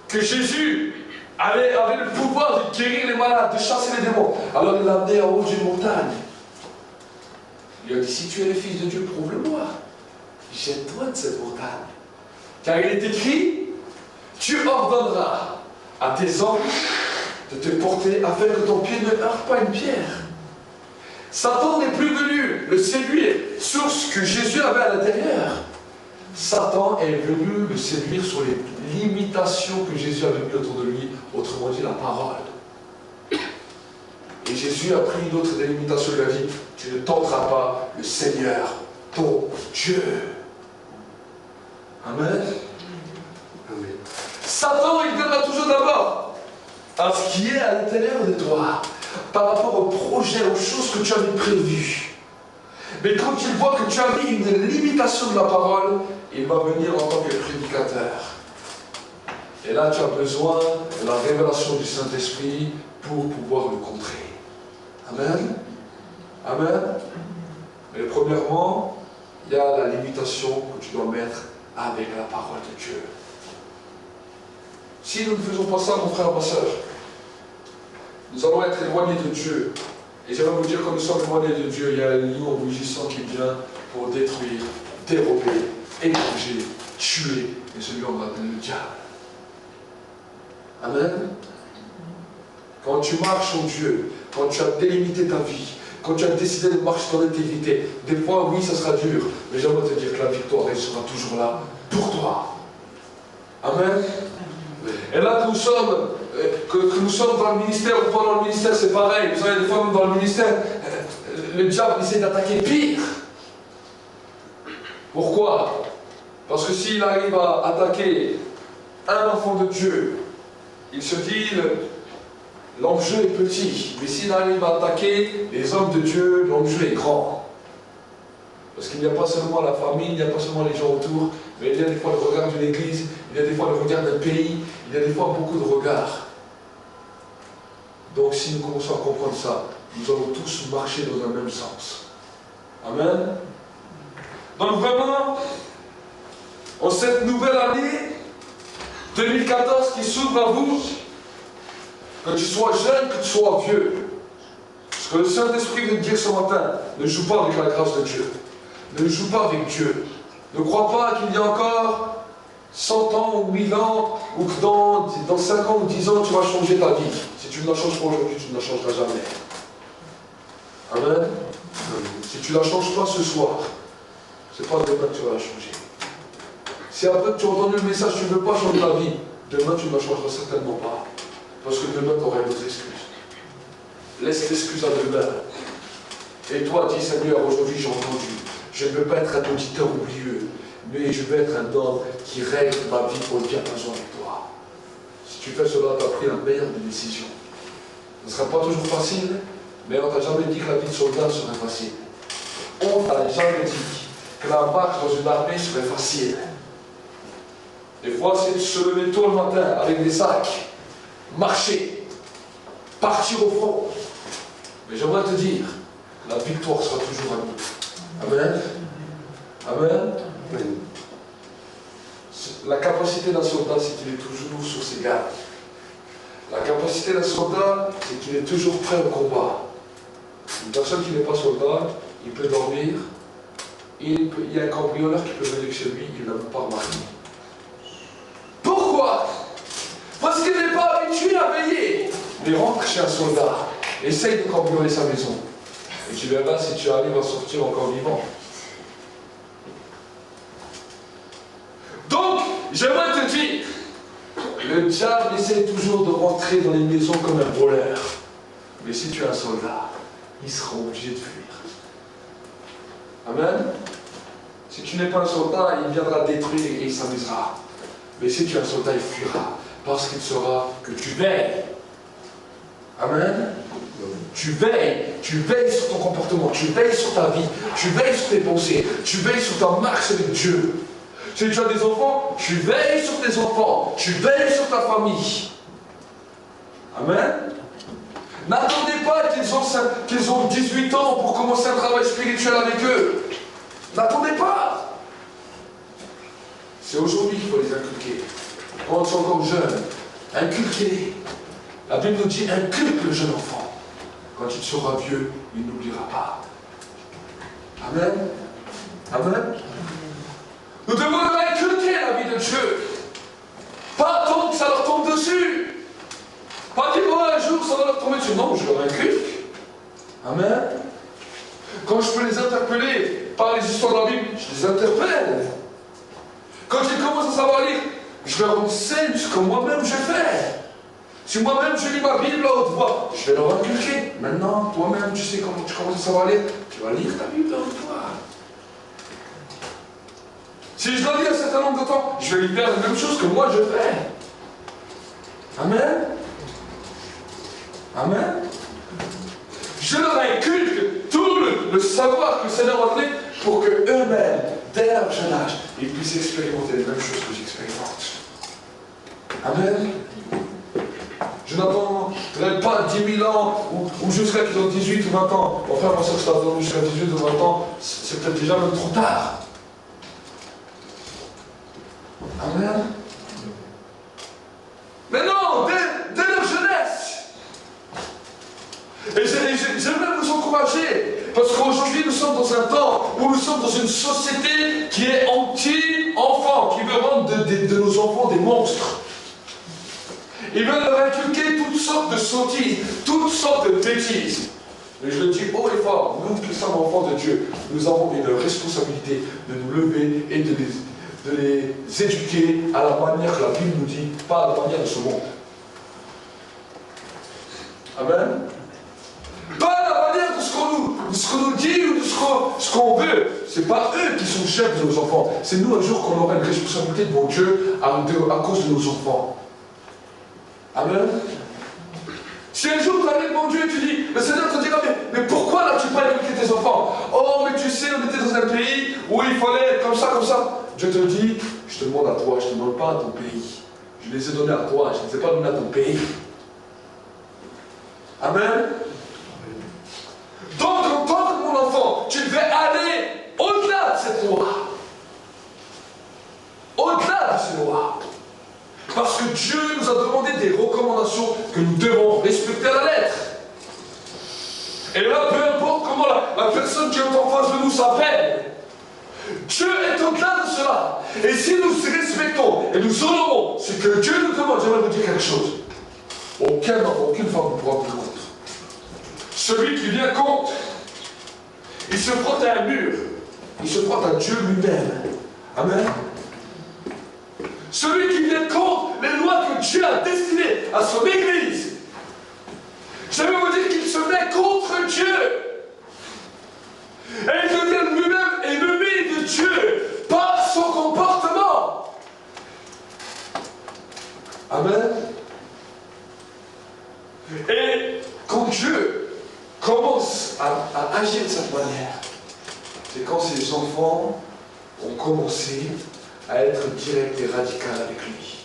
que Jésus avait le pouvoir de guérir les malades, de chasser les démons. Alors il l'a amené en haut d'une montagne. Il lui a dit, si tu es le Fils de Dieu, prouve-le-moi. Jette-toi de cette montagne. Car il est écrit, tu ordonneras à tes anges de te porter afin que ton pied ne heurte pas une pierre. Satan n'est plus venu le séduire sur ce que Jésus avait à l'intérieur. Satan est venu le séduire sur les limitations que Jésus avait mis autour de lui, autrement dit la parole. Et Jésus a pris une autre délimitation de la vie. Tu ne tenteras pas le Seigneur, ton Dieu. Amen. Amen. Satan, il donnera toujours d'abord à ce qui est à l'intérieur de toi, par rapport au projet, aux choses que tu avais prévues. Mais quand il voit que tu as mis une limitation de la parole, il va venir en tant que prédicateur. Et là, tu as besoin de la révélation du Saint-Esprit pour pouvoir le contrer. Amen. Amen. Mais premièrement, il y a la limitation que tu dois mettre avec la parole de Dieu. Si nous ne faisons pas ça, mon frère, ma soeur, nous allons être éloignés de Dieu. Et j'aimerais vous dire, quand nous sommes éloignés de Dieu, il y a un lion rugissant qui vient pour détruire, dérober, égorger, tuer. Et celui on appelle le diable. Amen. Quand tu marches en Dieu, quand tu as délimité ta vie, quand tu as décidé de marcher dans l'intégrité, des fois, oui, ça sera dur, mais j'aimerais te dire que la victoire, elle sera toujours là pour toi. Amen. Et là, que nous sommes dans le ministère ou pas dans le ministère, c'est pareil. Vous savez, des fois, même dans le ministère, le diable essaie d'attaquer pire. Pourquoi? Parce que s'il arrive à attaquer un enfant de Dieu, il se dit, l'enjeu est petit. Mais s'il arrive à attaquer les hommes de Dieu, l'enjeu est grand. Parce qu'il n'y a pas seulement la famille, il n'y a pas seulement les gens autour, mais il y a des fois le regard de l'Église, il y a des fois le regard d'un pays, il y a des fois beaucoup de regards. Donc si nous commençons à comprendre ça, nous allons tous marcher dans un même sens. Amen. Donc vraiment, en cette nouvelle année 2014 qui s'ouvre à vous, que tu sois jeune, que tu sois vieux, ce que le Saint-Esprit veut te dire ce matin, ne joue pas avec la grâce de Dieu. Ne joue pas avec Dieu. Ne crois pas qu'il y a encore 100 ans ou 1000 ans, ou que dans 5 ans ou 10 ans, tu vas changer ta vie. Si tu ne la changes pas aujourd'hui, tu ne la changeras jamais. Amen. Si tu ne la changes pas ce soir, c'est pas demain que tu vas la changer. Si après tu as entendu le message, tu ne veux pas changer ta vie, demain tu ne la changeras certainement pas. Parce que demain tu auras une autre excuse. Laisse l'excuse à demain. Et toi, dis Seigneur, aujourd'hui j'ai entendu. Je ne veux pas être un auditeur oublieux, mais je veux être un homme qui règle ma vie pour le bien besoin avec toi. Si tu fais cela, tu as pris la meilleure des décisions. Ce ne sera pas toujours facile, mais on t'a jamais dit que la vie de soldat serait facile. On t'a jamais dit que la marche dans une armée serait facile. Des fois, c'est de se lever tôt le matin avec des sacs, marcher, partir au front. Mais j'aimerais te dire, la victoire sera toujours à nous. Amen. Amen. Amen. La capacité d'un soldat, c'est qu'il est toujours sur ses gardes. La capacité d'un soldat, c'est qu'il est toujours prêt au combat. Une personne qui n'est pas soldat, il peut dormir, il y a un cambrioleur qui peut venir chez lui, il n'a même pas remarqué. Pourquoi? Parce qu'il n'est pas habitué à veiller. Mais rentre chez un soldat, essaye de cambrioler sa maison. Et tu verras si tu arrives à sortir encore vivant. Donc, j'aimerais te dire, le diable essaie toujours de rentrer dans les maisons comme un voleur. Mais si tu es un soldat, il sera obligé de fuir. Amen. Si tu n'es pas un soldat, il viendra détruire et il s'amusera. Mais si tu es un soldat, il fuira. Parce qu'il saura que tu veilles. Amen. Tu veilles sur ton comportement, tu veilles sur ta vie, tu veilles sur tes pensées, tu veilles sur ta marche avec Dieu. Si tu as des enfants, tu veilles sur tes enfants, tu veilles sur ta famille. Amen. N'attendez pas qu'ils ont 18 ans pour commencer un travail spirituel avec eux. N'attendez pas. C'est aujourd'hui qu'il faut les inculquer. Quand ils sont encore jeunes, inculquez-les. La Bible nous dit, inculque le jeune enfant. Quand il sera vieux, il n'oubliera pas. Amen. Amen. Nous devons leur inculquer la vie de Dieu. Pas tant que ça leur tombe dessus. Pas dire, oh, un jour ça va leur tomber dessus. Non, je leur inculque. Amen. Quand je peux les interpeller par les histoires de la Bible, je les interpelle. Quand ils commencent à savoir lire, je leur enseigne ce que moi-même je fais. Si moi-même je lis ma Bible à haute voix, je vais leur inculquer. Maintenant, toi-même, tu sais comment tu commences à savoir lire, tu vas lire ta Bible à haute voix. Si je dois lire un certain nombre de temps, je vais lui faire la même chose que moi je fais. Amen. Amen. Je leur inculque tout le savoir que le Seigneur m'a donné pour qu'eux-mêmes, dès leur jeune âge, ils puissent expérimenter les mêmes choses que j'expérimente. Amen. Je n'attendrai pas 10 000 ans ou jusqu'à qu'ils ont 18 ou 20 ans. Enfin, moi, ça que ça attend jusqu'à 18 ou 20 ans, c'est peut-être déjà même trop tard. Amen. Mais non, dès leur jeunesse. Et j'aimerais vous encourager, parce qu'aujourd'hui nous sommes dans un temps où nous sommes dans une société qui est anti-enfant, qui veut rendre de nos enfants des monstres. Ils veulent leur inculquer toutes sortes de sottises, toutes sortes de bêtises. Mais je le dis haut et fort, nous qui sommes enfants de Dieu, nous avons une responsabilité de nous lever et de les éduquer à la manière que la Bible nous dit, pas à la manière de ce monde. Amen. Pas à la manière de ce qu'on nous dit ou de ce qu'on veut. Ce n'est pas eux qui sont chefs de nos enfants. C'est nous un jour qu'on aura une responsabilité devant Dieu à cause de nos enfants. Amen. Si un jour tu arrives devant Dieu et tu dis, le Seigneur te dira, mais pourquoi n'as-tu pas éduqué tes enfants? Oh, mais tu sais, on était dans un pays où il fallait être comme ça, comme ça. Dieu te dit, je te demande à toi, je ne te demande pas à ton pays. Je les ai donnés à toi, je ne les ai pas donnés à ton pays. Amen. Donc, en tant que mon enfant, tu devais aller au-delà de cette loi. Au-delà de ces lois. Parce que Dieu nous a demandé des recommandations que nous devons respecter à la lettre. Et là, peu importe comment la personne qui est en face de nous s'appelle, Dieu est au-delà de cela. Et si nous respectons et nous honorons ce que Dieu nous demande, j'aimerais vous dire quelque chose. Aucun homme, aucune femme ne pourra plus contre. Celui qui vient contre, il se frotte à un mur. il se frotte à Dieu lui-même. Amen. Celui qui vient contre les lois que Dieu a destinées à son Église, je vais vous dire qu'il se met contre Dieu. Et il devient lui-même ennemi de Dieu par son comportement. Amen. Et quand Dieu commence à agir de cette manière, c'est quand ses enfants ont commencé à être direct et radical avec lui.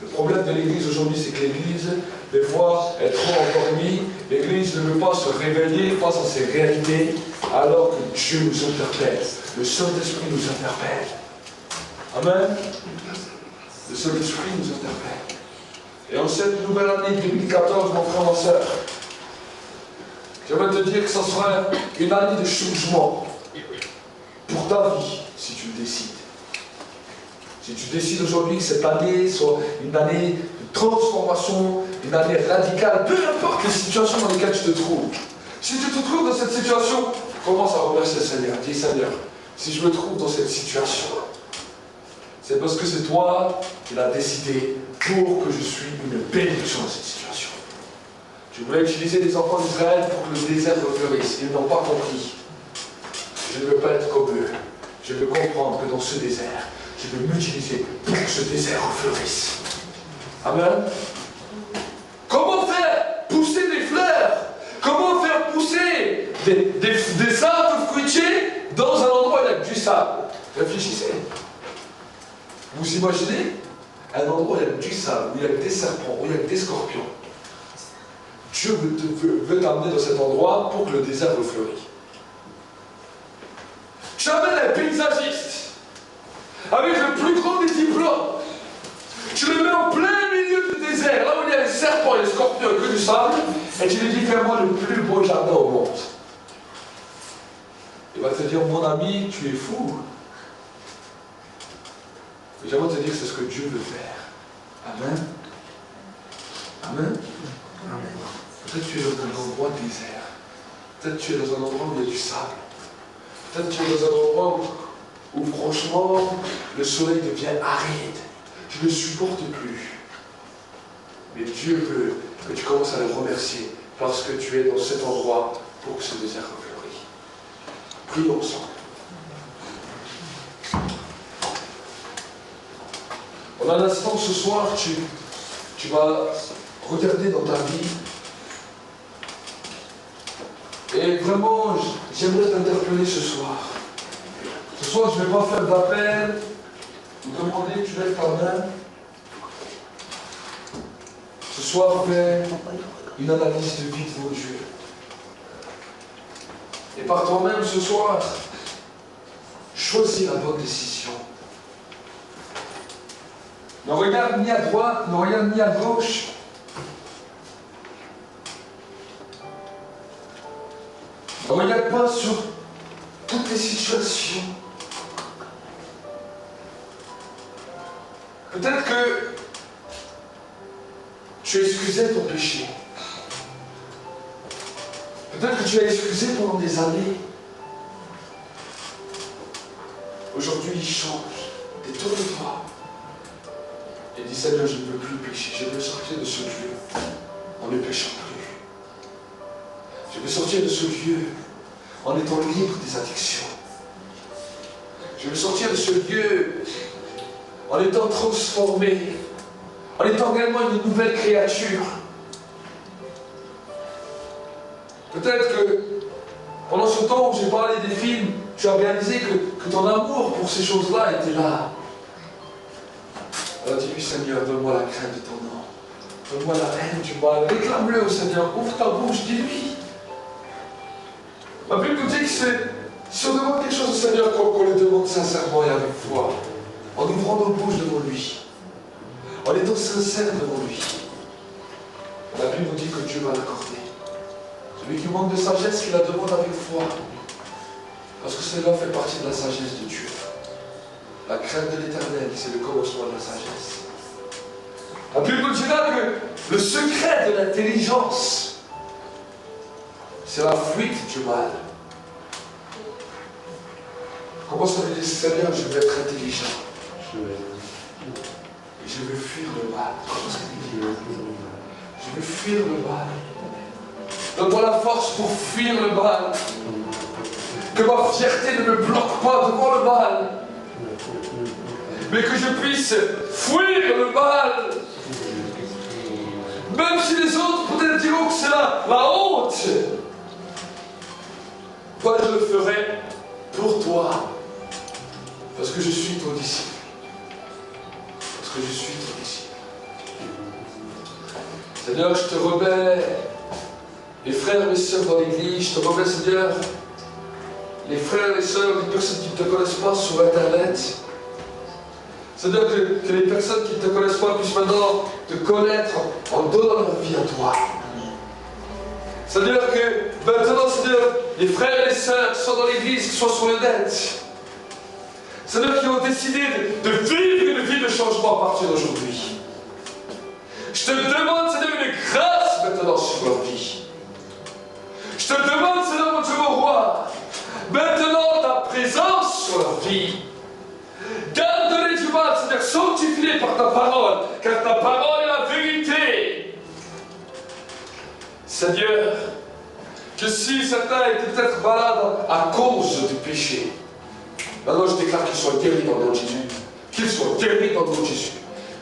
Le problème de l'Église aujourd'hui, c'est que l'Église, des fois, est trop endormie. L'Église ne veut pas se réveiller face à ses réalités, alors que Dieu nous interpelle. Le Saint-Esprit nous interpelle. Amen. Le Saint-Esprit nous interpelle. Et en cette nouvelle année 2014, mon frère, ma soeur, j'aimerais te dire que ce sera une année de changement pour ta vie, si tu le décides. Si tu décides aujourd'hui que cette année soit une année de transformation, une année radicale, peu importe les situations dans lesquelles tu te trouves. Si tu te trouves dans cette situation, commence à remercier le Seigneur. Dis Seigneur, si je me trouve dans cette situation, c'est parce que c'est toi qui l'as décidé pour que je suis une bénédiction dans cette situation. Tu voulais utiliser les enfants d'Israël pour que le désert refleurisse. Ils n'ont pas compris. Je ne veux pas être comme eux. Je veux comprendre que dans ce désert, je veux m'utiliser pour que ce désert refleurisse. Amen. Comment faire pousser des fleurs? Comment faire pousser des arbres fruitiers dans un endroit où il n'y a que du sable? Réfléchissez. Vous imaginez un endroit où il y a que du sable, où il y a que des serpents, où il y a que des scorpions. Dieu veut t'amener dans cet endroit pour que le désert refleurisse. Tu amènes un paysagiste avec le plus grand des diplômes. Tu le mets en plein milieu du désert, là où il y a les serpents et les scorpions et que du sable, et tu lui dis fais-moi le plus beau jardin au monde. Il va te dire mon ami, tu es fou. J'aimerais te dire que c'est ce que Dieu veut faire. Amen. Amen. Amen. Peut-être que tu es dans un endroit désert. Peut-être que tu es dans un endroit où il y a du sable. Peut-être que tu es dans un endroit où franchement le soleil devient aride. Tu ne le supportes plus. Mais Dieu veut que tu commences à le remercier parce que tu es dans cet endroit pour que ce désert refleurisse. Prions ensemble. En un instant, ce soir, tu vas regarder dans ta vie. Et vraiment, j'aimerais t'interpeller ce soir. Ce soir, je ne vais pas faire d'appel, vous demander que tu lèves ta main. Ce soir, fais une analyse de vie devant Dieu. Et par toi-même, ce soir, choisis la bonne décision. Ne regarde ni à droite, ne regarde ni à gauche. Ne regarde pas sur toutes les situations. Peut-être que tu as excusé ton péché. Peut-être que tu as excusé pendant des années. Aujourd'hui, il change. Détourne-toi. Et dis Seigneur, je ne veux plus pécher. Je veux sortir de ce lieu en ne péchant plus. Je veux sortir de ce lieu en étant libre des addictions. Je veux sortir de ce lieu en étant transformé, en étant réellement une nouvelle créature. Peut-être que pendant ce temps où j'ai parlé des films, tu as réalisé que ton amour pour ces choses-là était là. Alors dis-lui, Seigneur, donne-moi la crainte de ton nom. Donne-moi la haine du mal. Réclame-le au Seigneur. Ouvre ta bouche, dis-lui. La Bible nous dit que si on demande quelque chose au Seigneur, qu'on le demande sincèrement et avec foi, en ouvrant nos bouches devant lui, en étant sincère devant lui. La Bible nous dit que Dieu va l'accorder. Celui qui manque de sagesse, qu'il la demande avec foi. Parce que cela fait partie de la sagesse de Dieu. La crainte de l'Éternel, c'est le commencement de la sagesse. La Bible nous dira que le secret de l'intelligence, c'est la fuite du mal. Commence à dire, Seigneur, je vais être intelligent. Et je vais fuir le mal. Je vais fuir le mal. Donne-moi la force pour fuir le mal. Que ma fierté ne me bloque pas devant le mal. Mais que je puisse fuir le mal. Même si les autres peut-être diront que c'est la honte. Moi je le ferai pour toi. Parce que je suis ton disciple. Parce que je suis ton disciple. Seigneur, je te remets les frères et les sœurs dans l'église. Je te remets, Seigneur, les frères et les sœurs, les personnes qui ne te connaissent pas sur Internet. C'est-à-dire que les personnes qui ne te connaissent pas puissent maintenant te connaître en donnant leur vie à toi. C'est-à-dire que maintenant, c'est-à-dire, les frères et les sœurs qui sont dans l'église, qui sont sur le net, c'est-à-dire qui ont décidé de vivre une vie de changement à partir d'aujourd'hui. Je te demande, Seigneur, une grâce maintenant sur leur vie. Je te demande, Seigneur, mon Dieu, mon roi, maintenant ta présence sur leur vie. Garde-les du mal, c'est-à-dire sanctifie-les par ta parole, car ta parole est la vérité. Seigneur, que si certains étaient peut-être malades à cause du péché, maintenant je déclare qu'ils soient guéris dans le nom de Jésus. Qu'ils soient guéris dans le nom de Jésus.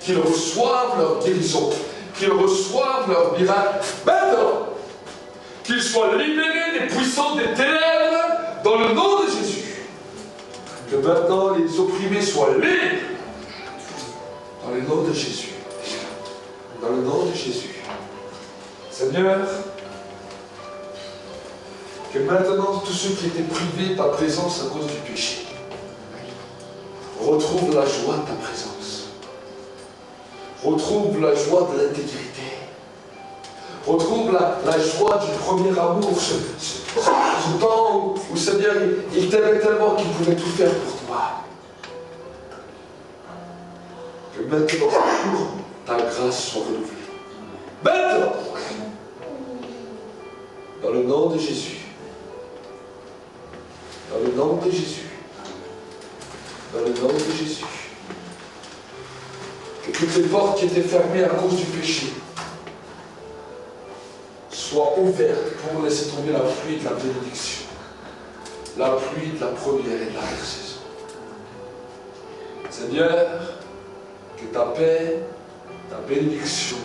Qu'ils reçoivent leur guérison. Qu'ils reçoivent leur miracle. Maintenant, qu'ils soient libérés des puissances des ténèbres dans le nom de Jésus. Que maintenant les opprimés soient libres dans le nom de Jésus. Dans le nom de Jésus. Seigneur, que maintenant tous ceux qui étaient privés de ta présence à cause du péché retrouvent la joie de ta présence. Retrouvent la joie de l'intégrité. Retrouvent la joie du premier amour, ce temps où Seigneur, il t'aimait tellement qu'il pouvait tout faire pour toi. Que maintenant, ta grâce soit renouvelée. Maintenant, dans le nom de Jésus, dans le nom de Jésus, dans le nom de Jésus, que toutes les portes qui étaient fermées à cause du péché soient ouvertes pour laisser tomber la pluie de la bénédiction, la pluie de la première et de la saison. Seigneur, que ta paix, ta bénédiction